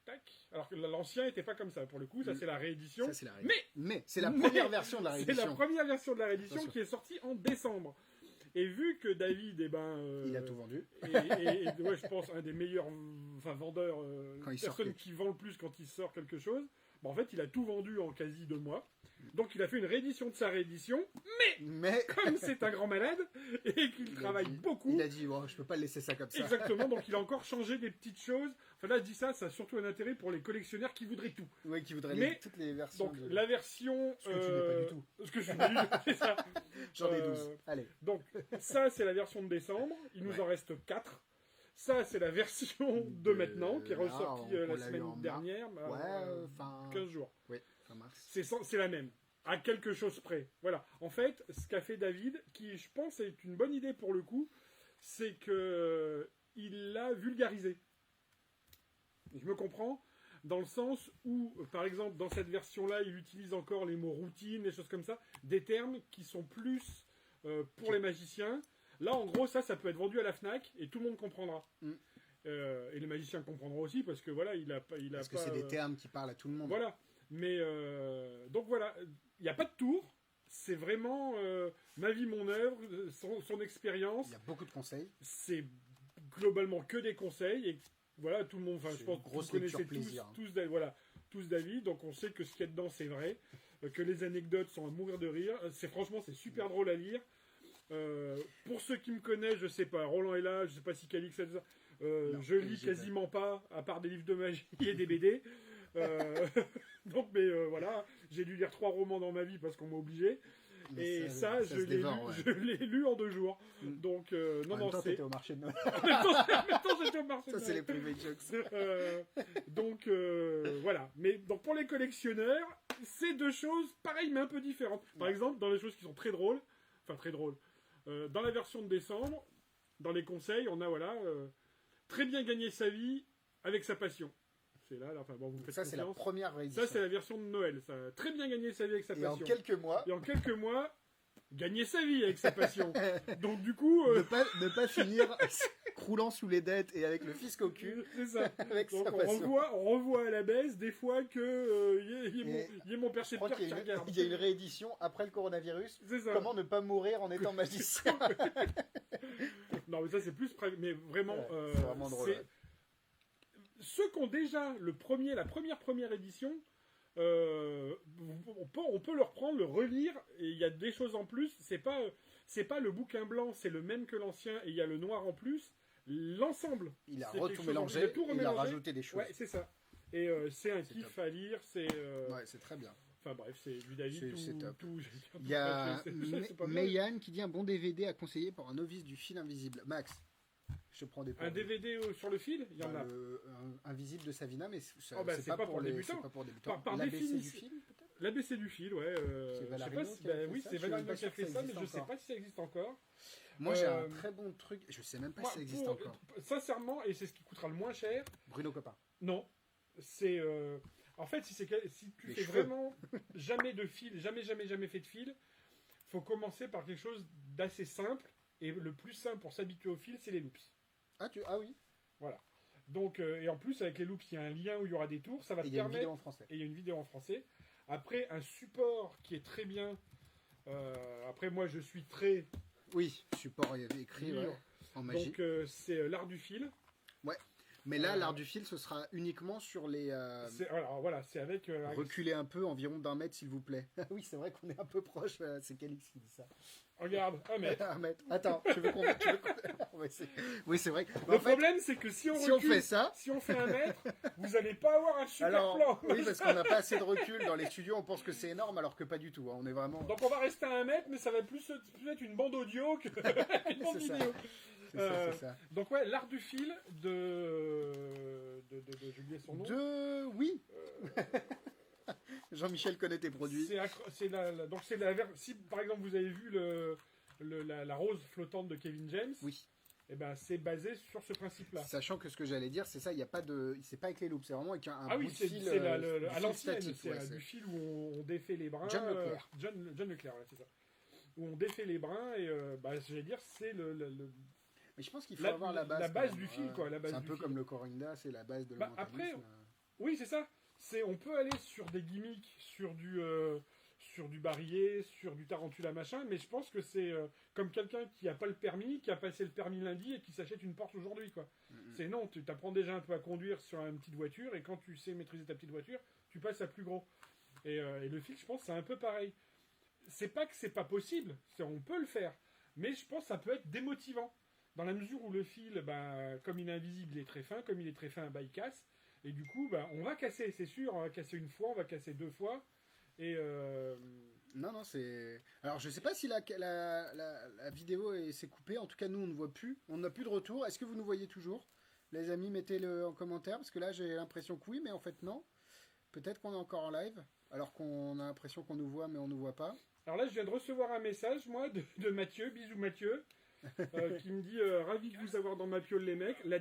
[SPEAKER 3] Tac. Alors que l'ancien n'était pas comme ça. Pour le coup, ça c'est la réédition.
[SPEAKER 2] Ça, c'est la réédition. Mais c'est la
[SPEAKER 3] Mais-
[SPEAKER 2] première version de la
[SPEAKER 3] C'est la
[SPEAKER 2] réédition.
[SPEAKER 3] première version de la réédition
[SPEAKER 2] Attention.
[SPEAKER 3] qui est sortie en décembre. Et vu que David,
[SPEAKER 2] Il a tout vendu.
[SPEAKER 3] ouais, je pense un des meilleurs vendeurs,
[SPEAKER 2] Quand il sort
[SPEAKER 3] personne
[SPEAKER 2] quelque
[SPEAKER 3] qui vend le plus quand il sort quelque chose. Bon, en fait, il a tout vendu en quasi 2 mois. Donc il a fait une réédition de sa réédition,
[SPEAKER 2] Mais
[SPEAKER 3] comme c'est un grand malade et qu'il travaille beaucoup.
[SPEAKER 2] Il a dit, je peux pas laisser ça comme ça.
[SPEAKER 3] Exactement, donc il a encore changé des petites choses. Enfin là, je dis ça, ça a surtout un intérêt pour les collectionneurs qui voudraient tout.
[SPEAKER 2] Oui, qui voudraient toutes les versions.
[SPEAKER 3] Donc la version...
[SPEAKER 2] Ce que tu n'es pas du tout.
[SPEAKER 3] Ce que je suis pas du tout, c'est ça.
[SPEAKER 2] J'en ai 12. Allez.
[SPEAKER 3] Donc ça, c'est la version de décembre. Il nous en reste 4. Ça, c'est la version de maintenant, qui est ressortie la semaine dernière. 15 jours.
[SPEAKER 2] Oui, fin mars.
[SPEAKER 3] C'est la même. À quelque chose près. Voilà. En fait, ce qu'a fait David, qui je pense est une bonne idée pour le coup, c'est que il l'a vulgarisé. Je me comprends, dans le sens où, par exemple, dans cette version-là, il utilise encore les mots routine, des choses comme ça, des termes qui sont plus pour les magiciens. Là, en gros, ça peut être vendu à la Fnac et tout le monde comprendra. Et les magiciens comprendront aussi parce que voilà, parce
[SPEAKER 2] que c'est des termes qui parlent à tout le monde.
[SPEAKER 3] Voilà. Mais donc voilà, il n'y a pas de tour. C'est vraiment ma vie, mon œuvre, son expérience.
[SPEAKER 2] Il y a beaucoup de conseils.
[SPEAKER 3] C'est globalement que des conseils et voilà, tout le monde. Enfin, je pense que vous connaissez tous David, donc on sait que ce qu'il y a dedans c'est vrai, que les anecdotes sont à mourir de rire. C'est super drôle à lire. Pour ceux qui me connaissent, je sais pas, Roland est là, je sais pas si Calix est là. Je lis quasiment pas, à part des livres de magie et des BD. Donc, voilà, j'ai dû lire 3 romans dans ma vie parce qu'on m'a obligé. Et ça je l'ai lu en 2 jours. Donc,
[SPEAKER 2] en même temps, t'étais au marché de Noël.
[SPEAKER 3] En même temps, j'étais au marché de Noël.
[SPEAKER 2] Ça, c'est les private jokes.
[SPEAKER 3] Donc, voilà. Mais donc, pour les collectionneurs, c'est 2 choses pareilles, mais un peu différentes. Par exemple, dans les choses qui sont très drôles, dans la version de décembre, dans les conseils, on a, très bien gagner sa vie avec sa passion. C'est là, enfin bon, vous me faites
[SPEAKER 2] ça, c'est la première réédition.
[SPEAKER 3] Ça, c'est la version de Noël. Ça, très bien gagner sa vie avec sa passion.
[SPEAKER 2] Et en quelques mois,
[SPEAKER 3] gagner sa vie avec sa passion. Donc, du coup...
[SPEAKER 2] Ne pas finir croulant sous les dettes et avec le fisc au cul.
[SPEAKER 3] C'est ça.
[SPEAKER 2] Avec
[SPEAKER 3] donc,
[SPEAKER 2] sa passion.
[SPEAKER 3] On revoit à la baisse des fois que y ait mon percepteur qui regarde.
[SPEAKER 2] Il y a une réédition après le coronavirus.
[SPEAKER 3] C'est ça.
[SPEAKER 2] Comment ne pas mourir en étant magicien.
[SPEAKER 3] Non, mais ça, c'est plus... Mais vraiment...
[SPEAKER 2] c'est vraiment drôle.
[SPEAKER 3] Ceux qui ont déjà la première édition, on peut le reprendre, le relire, et il y a des choses en plus. C'est pas le bouquin blanc, c'est le même que l'ancien, et il y a le noir en plus. L'ensemble.
[SPEAKER 2] Il a tout mélangé, il a rajouté des choses.
[SPEAKER 3] Ouais, c'est ça. Et c'est un kiff à lire. C'est
[SPEAKER 2] très bien.
[SPEAKER 3] Enfin bref, c'est du David.
[SPEAKER 2] C'est top.
[SPEAKER 3] Il
[SPEAKER 2] y a Mayan qui dit un bon DVD à conseiller pour un novice du fil invisible. Max. Je prends des
[SPEAKER 3] un DVD sur le fil, il y en a.
[SPEAKER 2] Invisible de Savina, mais
[SPEAKER 3] c'est pas pour débutants.
[SPEAKER 2] C'est pas pour débutants.
[SPEAKER 3] Par
[SPEAKER 2] l'ABC du fil, peut-être.
[SPEAKER 3] L'ABC du fil, ouais.
[SPEAKER 2] C'est Valarino
[SPEAKER 3] c'est Valarino qui a fait ça, mais je sais pas si ça existe encore.
[SPEAKER 2] Moi, j'ai un très bon truc. Je sais même pas si ça existe encore.
[SPEAKER 3] Sincèrement, et c'est ce qui coûtera le moins cher.
[SPEAKER 2] Bruno Copin.
[SPEAKER 3] Non, c'est. En fait, si tu fais vraiment jamais de fil, jamais fait de fil, faut commencer par quelque chose d'assez simple. Et le plus simple pour s'habituer au fil, c'est les loops.
[SPEAKER 2] Ah oui.
[SPEAKER 3] Voilà. Donc, et en plus, avec les loops, il y a un lien où il y aura des tours. Ça va te permettre.
[SPEAKER 2] Il y a une vidéo en français.
[SPEAKER 3] Et il y a une vidéo en français. Après, un support qui est très bien. Après, moi, je suis très.
[SPEAKER 2] Oui, support écrit en magie.
[SPEAKER 3] Donc, c'est l'art du fil.
[SPEAKER 2] Ouais. Mais là, l'art du fil, ce sera uniquement sur les...
[SPEAKER 3] Alors voilà, c'est avec...
[SPEAKER 2] Reculez un peu, environ d'1 mètre, s'il vous plaît. Oui, c'est vrai qu'on est un peu proche. C'est Calix qui dit ça.
[SPEAKER 3] Regarde, 1 mètre.
[SPEAKER 2] 1 mètre. Attends, tu veux qu'on... Oui, c'est vrai.
[SPEAKER 3] Le problème, c'est que si on
[SPEAKER 2] fait ça...
[SPEAKER 3] Si on fait 1 mètre, vous n'allez pas avoir un super plan.
[SPEAKER 2] Oui, parce qu'on n'a pas assez de recul. Dans les studios, on pense que c'est énorme, alors que pas du tout. On est vraiment...
[SPEAKER 3] Donc on va rester à 1 mètre, mais ça va plus être une bande audio qu'une bande vidéo.
[SPEAKER 2] C'est ça.
[SPEAKER 3] Donc ouais, l'art du fil j'ai oublié son nom.
[SPEAKER 2] Oui. Jean-Michel connaît tes produits.
[SPEAKER 3] Si par exemple vous avez vu la rose flottante de Kevin James.
[SPEAKER 2] Oui.
[SPEAKER 3] Et ben c'est basé sur ce principe-là.
[SPEAKER 2] Sachant que ce que j'allais dire, c'est ça, il y a pas de, c'est pas avec les loops, c'est vraiment avec un bout de fil.
[SPEAKER 3] C'est à l'ancienne, c'est du fil où on défait les brins.
[SPEAKER 2] John Leclerc.
[SPEAKER 3] John Leclerc, c'est ça. Où on défait les brins et j'allais dire c'est
[SPEAKER 2] Mais je pense qu'il faut avoir la base.
[SPEAKER 3] La base du fil, quoi.
[SPEAKER 2] C'est un peu comme le Corinda, c'est la base de la
[SPEAKER 3] après, oui, c'est ça. On peut aller sur des gimmicks, sur du barillet, sur du tarantula machin, mais je pense que c'est comme quelqu'un qui n'a pas le permis, qui a passé le permis lundi et qui s'achète une Porsche aujourd'hui, quoi. C'est non, tu apprends déjà un peu à conduire sur une petite voiture et quand tu sais maîtriser ta petite voiture, tu passes à plus gros. Et le fil, je pense, c'est un peu pareil. C'est pas que c'est pas possible, on peut le faire. Mais je pense que ça peut être démotivant. Dans la mesure où le fil, comme il est invisible, il est très fin. Comme il est très fin, il casse. Et du coup, on va casser, c'est sûr. On va casser une fois, on va casser 2 fois. Et
[SPEAKER 2] Non, c'est... Alors, je sais pas si la vidéo s'est coupée. En tout cas, nous, on ne voit plus. On n'a plus de retour. Est-ce que vous nous voyez toujours? Les amis, mettez-le en commentaire. Parce que là, j'ai l'impression que oui, mais en fait, non. Peut-être qu'on est encore en live. Alors qu'on a l'impression qu'on nous voit, mais on ne nous voit pas.
[SPEAKER 3] alors là, je viens de recevoir un message, moi, de Mathieu. Bisous, Mathieu. Qui me dit ravi de vous avoir dans ma piole les mecs. Le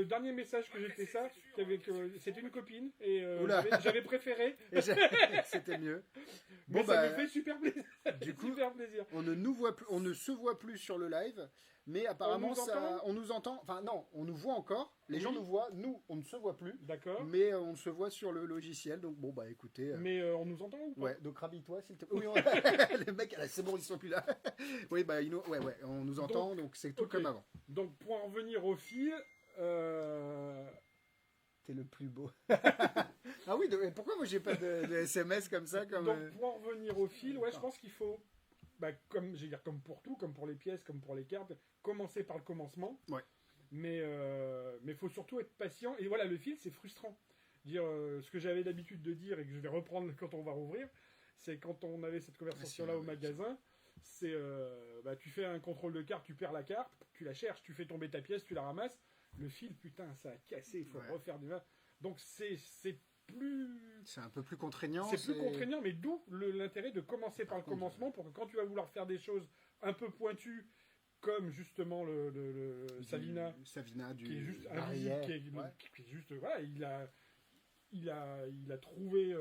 [SPEAKER 3] dernier message que j'ai fait ça, c'était une copine et j'avais préféré.
[SPEAKER 2] C'était mieux.
[SPEAKER 3] Mais ça me fait super plaisir.
[SPEAKER 2] Du coup,
[SPEAKER 3] super plaisir.
[SPEAKER 2] On ne se voit plus sur le live, mais apparemment on nous entend. Enfin non, on nous voit encore. Les gens nous voient, nous on ne se voit plus.
[SPEAKER 3] D'accord.
[SPEAKER 2] Mais on se voit sur le logiciel. Donc bon écoutez.
[SPEAKER 3] Mais on nous entend ou pas?
[SPEAKER 2] Ouais. Donc rhabille-toi s'il te plaît. Oui, les mecs, c'est bon, ils sont plus là. Oui on nous entend. Donc c'est tout comme avant.
[SPEAKER 3] Donc pour en revenir au fil.
[SPEAKER 2] T'es le plus beau. Ah oui, pourquoi moi j'ai pas de SMS comme ça
[SPEAKER 3] Donc pour en revenir au fil, je pense qu'il faut, comme pour tout, comme pour les pièces, comme pour les cartes, commencer par le commencement.
[SPEAKER 2] Ouais.
[SPEAKER 3] Mais faut surtout être patient. Et voilà, le fil, c'est frustrant. Ce que j'avais l'habitude de dire et que je vais reprendre quand on va rouvrir, c'est quand on avait cette conversation-là au magasin, c'est tu fais un contrôle de carte, tu perds la carte, tu la cherches, tu fais tomber ta pièce, tu la ramasses. Le fil, putain, ça a cassé, il faut refaire du mal. Donc c'est plus...
[SPEAKER 2] C'est un peu plus contraignant.
[SPEAKER 3] C'est plus contraignant, mais d'où l'intérêt de commencer par le commencement pour que quand tu vas vouloir faire des choses un peu pointues, comme justement le Savina qui est juste invisible, qui est juste... Voilà, il a trouvé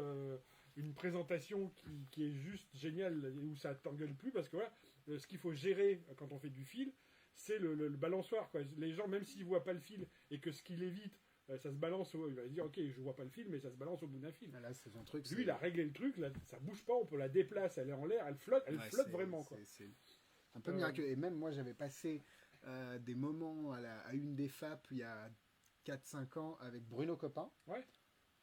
[SPEAKER 3] une présentation qui est juste géniale, où ça t'engueule plus, parce que voilà, ce qu'il faut gérer quand on fait du fil, c'est le balançoire, quoi. Les gens, même s'ils voient pas le fil et que ce qu'il évite, ça se balance, il va dire ok, je vois pas le fil, mais ça se balance au bout d'un fil.
[SPEAKER 2] Là, c'est son truc.
[SPEAKER 3] Lui, il a réglé le truc, là, ça bouge pas, on peut la déplacer, elle est en l'air, elle flotte vraiment, quoi.
[SPEAKER 2] C'est un peu miraculeux. Et même moi, j'avais passé des moments à une des FAP il y a 4-5 ans avec Bruno Copin.
[SPEAKER 3] Ouais.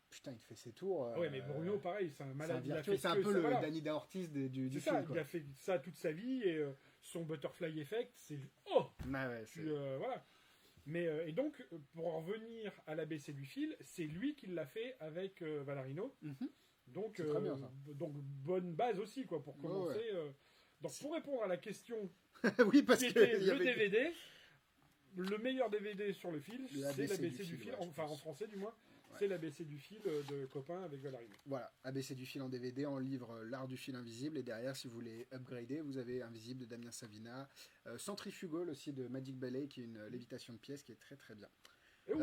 [SPEAKER 2] Putain, il te fait ses tours.
[SPEAKER 3] Ouais, mais Bruno, pareil, c'est un malade.
[SPEAKER 2] C'est un peu le Danny Ortiz du
[SPEAKER 3] c'est
[SPEAKER 2] film.
[SPEAKER 3] Ça,
[SPEAKER 2] quoi.
[SPEAKER 3] Il a fait ça toute sa vie et son butterfly effect, c'est voilà. Mais et donc pour en revenir à l'ABC du fil, c'est lui qui l'a fait avec Valarino.
[SPEAKER 2] Mm-hmm.
[SPEAKER 3] Donc
[SPEAKER 2] très bien, ça.
[SPEAKER 3] Donc bonne base aussi quoi pour commencer. Donc pour répondre à la question,
[SPEAKER 2] oui parce
[SPEAKER 3] qui
[SPEAKER 2] que
[SPEAKER 3] était le DVD. Le meilleur DVD sur le fil, c'est l'ABC du fil, en français du moins. C'est l'ABC du fil de Copain avec Valarino.
[SPEAKER 2] Voilà, ABC du fil en DVD, en livre L'art du fil invisible. Et derrière, si vous voulez upgrader, vous avez Invisible de Damien Savina, Centrifugal aussi de Magic Ballet, qui est une lévitation de pièces qui est très très bien.
[SPEAKER 3] Et ou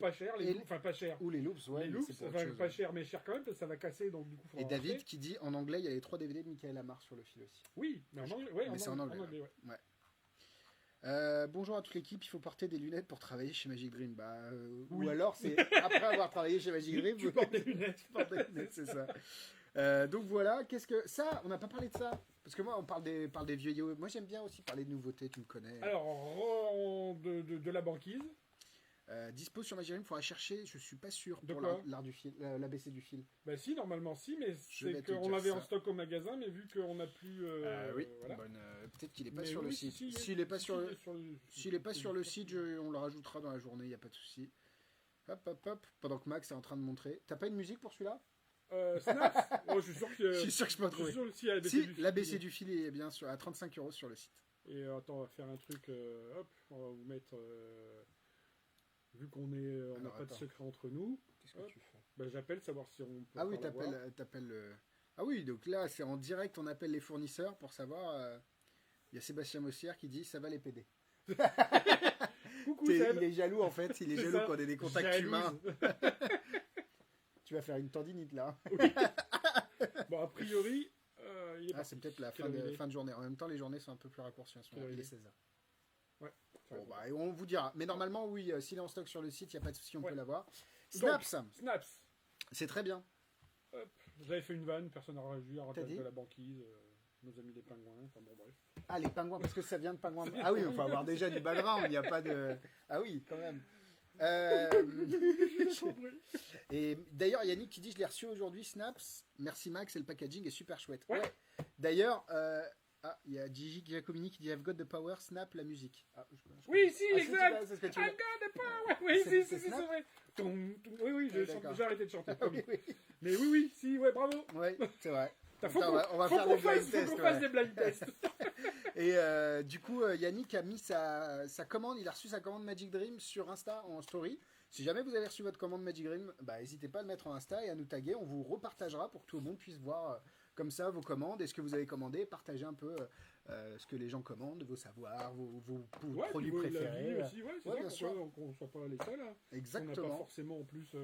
[SPEAKER 3] pas cher, pas cher.
[SPEAKER 2] Ou les loops, ouais.
[SPEAKER 3] Les loops, pas cher, mais cher quand même, parce que ça va casser, donc du coup,
[SPEAKER 2] et David qui dit en anglais, il y a les 3 DVD de Michael Amar sur le fil aussi.
[SPEAKER 3] Oui, mais en anglais,
[SPEAKER 2] mais c'est en anglais. Ouais. Bonjour à toute l'équipe, il faut porter des lunettes pour travailler chez Magic Dream. Ou alors c'est après avoir travaillé chez Magic Dream,
[SPEAKER 3] tu portes des lunettes.
[SPEAKER 2] C'est ça. Donc voilà, ça, on n'a pas parlé de ça. Parce que moi, on parle des vieux. Moi, j'aime bien aussi parler de nouveautés, tu me connais.
[SPEAKER 3] Alors, de la banquise.
[SPEAKER 2] Dispo sur Magic Dream, il faudra chercher, je suis pas sûr,
[SPEAKER 3] de
[SPEAKER 2] pour
[SPEAKER 3] quoi
[SPEAKER 2] l'art du fil, l'ABC du fil.
[SPEAKER 3] Bah si, normalement si, mais c'est qu'on l'avait en stock au magasin, mais vu qu'on n'a plus...
[SPEAKER 2] oui,
[SPEAKER 3] voilà.
[SPEAKER 2] Peut-être qu'il n'est pas sur le site. S'il n'est pas sur le site, on le rajoutera dans la journée, il n'y a pas de souci. Hop, pendant que Max est en train de montrer. T'as pas une musique pour celui-là
[SPEAKER 3] Snaps. Je suis sûr que...
[SPEAKER 2] Je suis sûr que je peux en trouver.
[SPEAKER 3] Si,
[SPEAKER 2] l'ABC du fil est bien sûr à 35 € sur le site.
[SPEAKER 3] Et attends, on va faire un truc, on va vous mettre... Vu qu'on n'a pas de secret entre nous,
[SPEAKER 2] qu'est-ce que tu fais?
[SPEAKER 3] J'appelle savoir si on peut.
[SPEAKER 2] Ah oui, t'appelles le. Ah oui, donc là c'est en direct, on appelle les fournisseurs pour savoir. Il y a Sébastien Mossière qui dit ça va les PD.
[SPEAKER 3] Coucou Seb.
[SPEAKER 2] Il est jaloux en fait, il est jaloux qu'on ait des contacts humains. Tu vas faire une tendinite là.
[SPEAKER 3] Oui. Bon, a priori.
[SPEAKER 2] C'est peut-être la fin de journée. En même temps, les journées sont un peu plus raccourcies en ce moment. Il est 16h.
[SPEAKER 3] Ouais.
[SPEAKER 2] Bon, on vous dira. Mais normalement, oui, s'il est en stock sur le site, il n'y a pas de souci, on peut l'avoir.
[SPEAKER 3] Snaps.
[SPEAKER 2] C'est très bien.
[SPEAKER 3] J'avais fait une vanne, personne n'a réagi, à rappel
[SPEAKER 2] dit
[SPEAKER 3] de la banquise, nos amis les pingouins, enfin bon bref.
[SPEAKER 2] Ah, les pingouins, parce que ça vient de pingouins. Ah oui, il faut avoir déjà du background, il n'y a pas de... Ah oui, quand même. Et d'ailleurs, Yannick qui dit je l'ai reçu aujourd'hui, Snaps. Merci Max, et le packaging est super chouette.
[SPEAKER 3] Ouais.
[SPEAKER 2] D'ailleurs, il y a Gigi Giacomini qui dit I've got the power, Snap, la musique.
[SPEAKER 3] Oui, si,
[SPEAKER 2] Ah,
[SPEAKER 3] exact.
[SPEAKER 2] c'est ce que tu
[SPEAKER 3] I
[SPEAKER 2] veux.
[SPEAKER 3] got the power. Oui, c'est
[SPEAKER 2] Snap
[SPEAKER 3] vrai. Oui,
[SPEAKER 2] D'accord.
[SPEAKER 3] j'ai arrêté de chanter.
[SPEAKER 2] Oui, oui.
[SPEAKER 3] Mais oui, si, ouais, bravo.
[SPEAKER 2] Ouais, c'est vrai.
[SPEAKER 3] Faut
[SPEAKER 2] Attends, on va faire
[SPEAKER 3] qu'on
[SPEAKER 2] des blind tests.
[SPEAKER 3] faut qu'on fasse des blind tests.
[SPEAKER 2] Et du coup, Yannick a mis sa commande, il a reçu sa commande Magic Dream sur Insta en story. Si jamais vous avez reçu votre commande Magic Dream, n'hésitez pas à le mettre en Insta et à nous taguer. On vous repartagera pour que tout le monde puisse voir comme ça vos commandes et ce que vous avez commandé. Partagez un peu ce que les gens commandent, vos savoirs, vos produits
[SPEAKER 3] puis,
[SPEAKER 2] préférés.
[SPEAKER 3] La vie aussi, c'est
[SPEAKER 2] bien
[SPEAKER 3] ça,
[SPEAKER 2] sûr.
[SPEAKER 3] qu'on ne soit pas les seuls. Hein.
[SPEAKER 2] Exactement.
[SPEAKER 3] On n'a pas forcément en plus.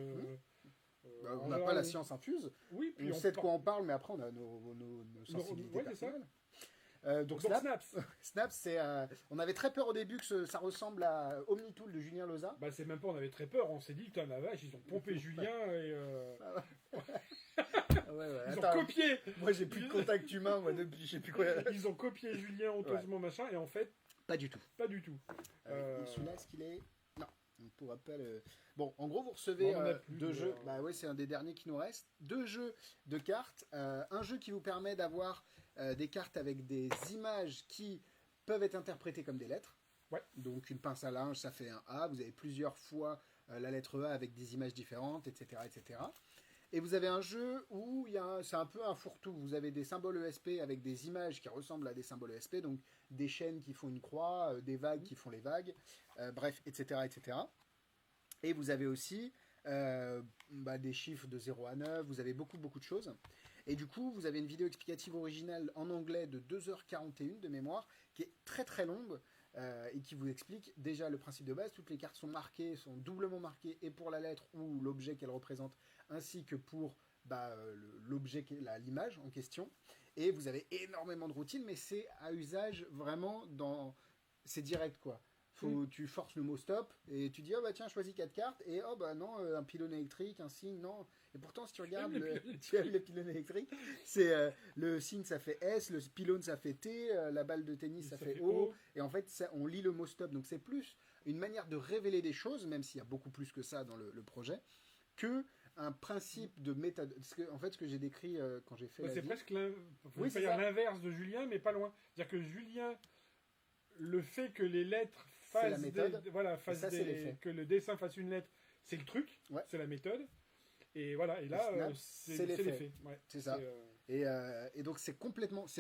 [SPEAKER 2] On n'a pas la science infuse.
[SPEAKER 3] Oui, puis
[SPEAKER 2] on sait de quoi on parle, mais après on a nos sensibilités personnelles. Donc Snaps, c'est, on avait très peur au début que ça ressemble à Omnitool de Julien Loza.
[SPEAKER 3] Bah c'est même pas, on avait très peur, on s'est dit, putain la vache, ils ont pompé Julien et... Ils ont copié.
[SPEAKER 2] Moi j'ai plus de contact humain, moi depuis, je sais plus quoi.
[SPEAKER 3] Ils ont copié Julien honteusement machin, et en fait...
[SPEAKER 2] Pas du tout.
[SPEAKER 3] Pas du tout.
[SPEAKER 2] Celui-là, est-ce qu'il est... Non, on ne pourra pas le... Bon, en gros, vous recevez deux jeux. Bah ouais, c'est un des derniers qui nous reste. 2 jeux de cartes. Un jeu qui vous permet d'avoir des cartes avec des images qui peuvent être interprétées comme des lettres.
[SPEAKER 3] Ouais.
[SPEAKER 2] Donc une pince à linge, ça fait un A. Vous avez plusieurs fois la lettre A avec des images différentes, etc., etc. Et vous avez un jeu où c'est un peu un fourre-tout. Vous avez des symboles ESP avec des images qui ressemblent à des symboles ESP, donc des chaînes qui font une croix, des vagues qui font les vagues, bref, etc., etc. Et vous avez aussi des chiffres de 0 à 9, vous avez beaucoup de choses. Et du coup, vous avez une vidéo explicative originale en anglais de 2h41 de mémoire, qui est très très longue, et qui vous explique déjà le principe de base. Toutes les cartes sont marquées, sont doublement marquées, et pour la lettre ou l'objet qu'elle représente, ainsi que pour l'objet, l'image en question. Et vous avez énormément de routines, mais c'est à usage vraiment c'est direct quoi. Tu forces le mot stop et tu dis oh bah tiens choisis 4 cartes et oh bah non un pylône électrique, un signe, non. Et pourtant si tu regardes tu as le pylône électrique, c'est le signe ça fait S, le pylône ça fait T, la balle de tennis ça fait O, et en fait on lit le mot stop, donc c'est plus une manière de révéler des choses, même s'il y a beaucoup plus que ça dans le projet, que un principe de méthode. En fait, ce que j'ai décrit quand j'ai fait
[SPEAKER 3] c'est presque l'inverse de Julien, mais pas loin. C'est-à-dire que Julien, le fait que les lettres fassent
[SPEAKER 2] la méthode.
[SPEAKER 3] Que le dessin fasse une lettre, c'est le truc, c'est la méthode. Et voilà, et là, c'est l'effet. Ouais,
[SPEAKER 2] c'est ça. Et donc c'est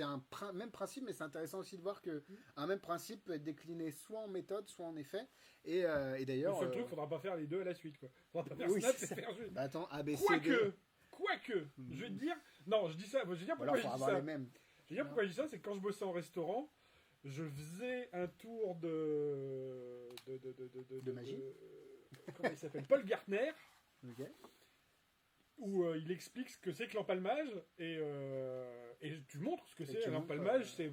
[SPEAKER 2] un même principe, mais c'est intéressant aussi de voir que un même principe peut être décliné soit en méthode, soit en effet. Et d'ailleurs,
[SPEAKER 3] le seul truc, faudra pas faire les deux à la suite, quoi. Faudra pas faire Snap et faire juste.
[SPEAKER 2] Bah attends, ABC.
[SPEAKER 3] Quoique, je vais te dire, non, je dis ça. Je vais dire pourquoi je dis ça. Je vais dire pourquoi je dis ça, c'est que quand je bossais en restaurant, je faisais un tour de
[SPEAKER 2] magie.
[SPEAKER 3] Comment il s'appelle, Paul Gartner.
[SPEAKER 2] Ok.
[SPEAKER 3] Où il explique ce que c'est que l'empalmage et tu montres ce que c'est l'empalmage. C'est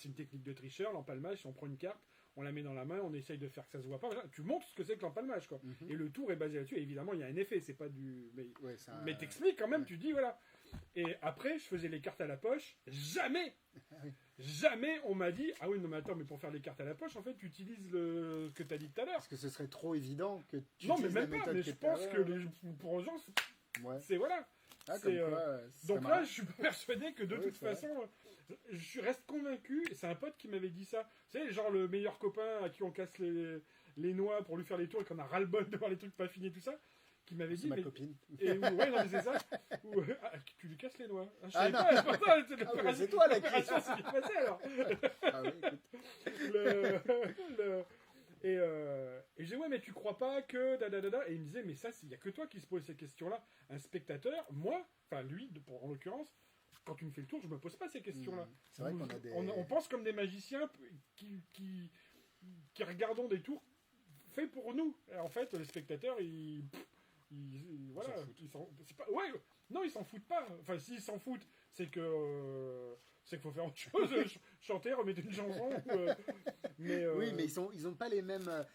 [SPEAKER 3] une technique de tricheur, l'empalmage. Si on prend une carte, on la met dans la main, on essaye de faire que ça se voit pas. Tu montres ce que c'est que l'empalmage, quoi. Et le tour est basé là-dessus. Et évidemment, il y a un effet, c'est pas du. Mais t'expliques quand même, tu dis voilà. Et après, je faisais les cartes à la poche. Jamais on m'a dit ah oui non mais attends, mais pour faire les cartes à la poche en fait tu utilises ce que tu as dit tout à l'heure.
[SPEAKER 2] Parce que ce serait trop évident que tu
[SPEAKER 3] non mais même pas, mais je pense que pour les gens c'est voilà. Donc là je suis persuadé que de toute façon je reste convaincu, et c'est un pote qui m'avait dit ça, tu sais genre le meilleur copain à qui on casse les noix pour lui faire les tours et qu'on a ras le bol de voir les trucs pas finis tout ça, qui m'avait dit
[SPEAKER 2] ma copine.
[SPEAKER 3] Et non mais c'est ça. Tu lui casses les noix.
[SPEAKER 2] Non. C'est toi là qui
[SPEAKER 3] c'est bien passé alors.
[SPEAKER 2] Ah oui, écoute.
[SPEAKER 3] Et je disais ouais mais tu crois pas que et il me disait mais ça il y a que toi qui se pose ces questions-là. Un spectateur, moi, enfin lui en l'occurrence, quand tu me fais le tour, je me pose pas ces questions-là.
[SPEAKER 2] C'est vrai qu'on a des...
[SPEAKER 3] on pense comme des magiciens qui regardons des tours faits pour nous. Et en fait les spectateurs voilà, ils s'en foutent pas. Enfin, s'ils s'en foutent, c'est qu'il faut faire autre chose, chanter, remettre une chanson.
[SPEAKER 2] Oui, mais ils ont pas les mêmes,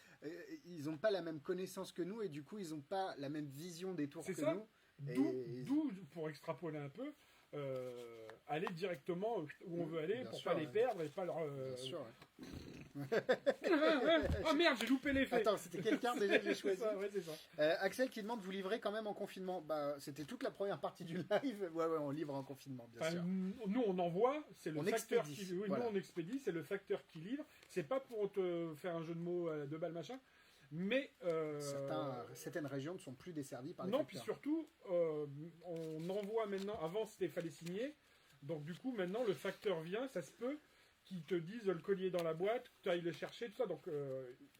[SPEAKER 2] ils ont pas la même connaissance que nous et du coup ils ont pas la même vision des tours que nous.
[SPEAKER 3] D'où, pour extrapoler un peu, aller directement où on veut aller pour pas les perdre et pas leur.
[SPEAKER 2] Bien sûr.
[SPEAKER 3] Oh merde, j'ai loupé l'effet.
[SPEAKER 2] Attends, c'était quelqu'un déjà que j'ai choisi.
[SPEAKER 3] C'est ça.
[SPEAKER 2] Axel qui demande, vous livrez quand même en confinement? Bah, c'était toute la première partie du live. Ouais, on livre en confinement, bien sûr.
[SPEAKER 3] Nous, on envoie, c'est le
[SPEAKER 2] On
[SPEAKER 3] facteur
[SPEAKER 2] expédie,
[SPEAKER 3] qui... Oui,
[SPEAKER 2] voilà.
[SPEAKER 3] nous, on expédie, c'est le facteur qui livre. C'est pas pour te faire un jeu de mots à 2 balles, machin. Mais...
[SPEAKER 2] Certaines régions ne sont plus desservies par les
[SPEAKER 3] non,
[SPEAKER 2] facteurs.
[SPEAKER 3] puis surtout, on envoie maintenant... Avant, fallait signer. Donc, du coup, maintenant, le facteur vient, ça se peut qu'ils te disent le collier dans la boîte, tu ailles le chercher, tout ça. Donc,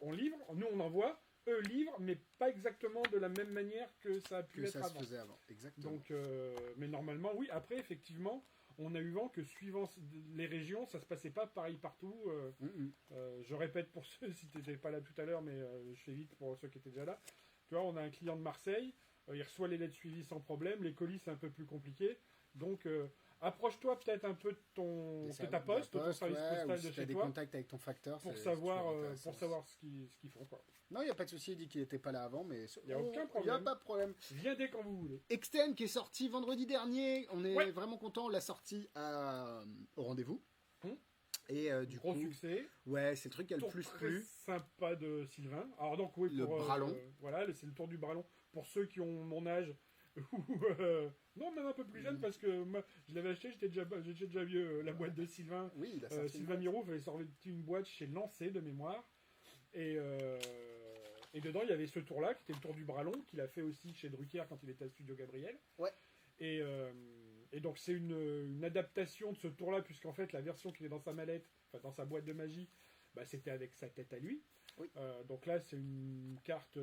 [SPEAKER 3] on livre, nous, on envoie. Eux livrent, mais pas exactement de la même manière que ça a pu être
[SPEAKER 2] ça
[SPEAKER 3] avant.
[SPEAKER 2] se faisait avant, exactement.
[SPEAKER 3] Donc, mais normalement, oui. Après, effectivement, on a eu vent que suivant les régions, ça se passait pas pareil partout. Je répète pour ceux, si tu n'étais pas là tout à l'heure, mais je fais vite pour ceux qui étaient déjà là. Tu vois, on a un client de Marseille, il reçoit les lettres suivies sans problème, les colis c'est un peu plus compliqué. Donc, approche-toi peut-être un peu de ta poste, ton service postal de chez
[SPEAKER 2] des
[SPEAKER 3] toi,
[SPEAKER 2] contacts avec ton facteur
[SPEAKER 3] pour savoir ce qu'ils font, quoi.
[SPEAKER 2] Non, il n'y a pas de souci, il dit qu'il n'était pas là avant, mais
[SPEAKER 3] il n'y a aucun problème.
[SPEAKER 2] Il n'y a pas de problème.
[SPEAKER 3] Viens dès quand vous voulez.
[SPEAKER 2] Extend qui est sorti vendredi dernier, on est vraiment content, on l'a sorti au rendez-vous. Et du
[SPEAKER 3] gros
[SPEAKER 2] coup,
[SPEAKER 3] succès.
[SPEAKER 2] Ouais, c'est le truc qui a le
[SPEAKER 3] Tour
[SPEAKER 2] plus
[SPEAKER 3] très
[SPEAKER 2] plu.
[SPEAKER 3] Sympa de Sylvain. Alors donc oui,
[SPEAKER 2] le Bralon.
[SPEAKER 3] Voilà, c'est le tour du Bralon. Pour ceux qui ont mon âge, non, même un peu plus jeune, parce que moi, je l'avais acheté, j'étais déjà vieux, la boîte de Sylvain.
[SPEAKER 2] Oui, il a sorti
[SPEAKER 3] Sylvain Mirouf avait sorti une boîte chez Lancé de mémoire. Et dedans, il y avait ce tour-là, qui était le tour du Bralon, qu'il a fait aussi chez Drucker quand il était à Studio Gabriel.
[SPEAKER 2] Ouais.
[SPEAKER 3] Et donc, c'est une adaptation de ce tour-là, puisqu'en fait, la version qu'il est dans sa mallette, enfin dans sa boîte de magie, bah, c'était avec sa tête à lui.
[SPEAKER 2] Oui.
[SPEAKER 3] Donc là, c'est une carte,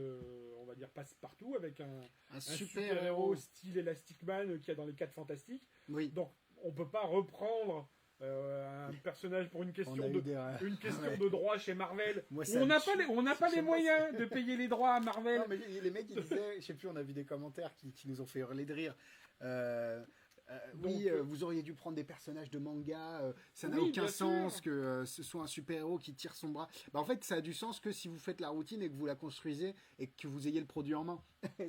[SPEAKER 3] on va dire, passe-partout, avec un
[SPEAKER 2] super-héros
[SPEAKER 3] style Elastic Man qu'il y a dans les 4 Fantastiques.
[SPEAKER 2] Oui.
[SPEAKER 3] Donc, on peut pas reprendre un personnage pour une question de droit chez Marvel.
[SPEAKER 2] Moi,
[SPEAKER 3] on n'a pas les moyens de payer les droits à Marvel.
[SPEAKER 2] Non, mais les mecs, ils disaient, je sais plus, on a vu des commentaires qui nous ont fait hurler de rire. Vous auriez dû prendre des personnages de manga, ça n'a aucun sens que ce soit un super-héros qui tire son bras. Bah, en fait, ça a du sens que si vous faites la routine et que vous la construisez et que vous ayez le produit en main.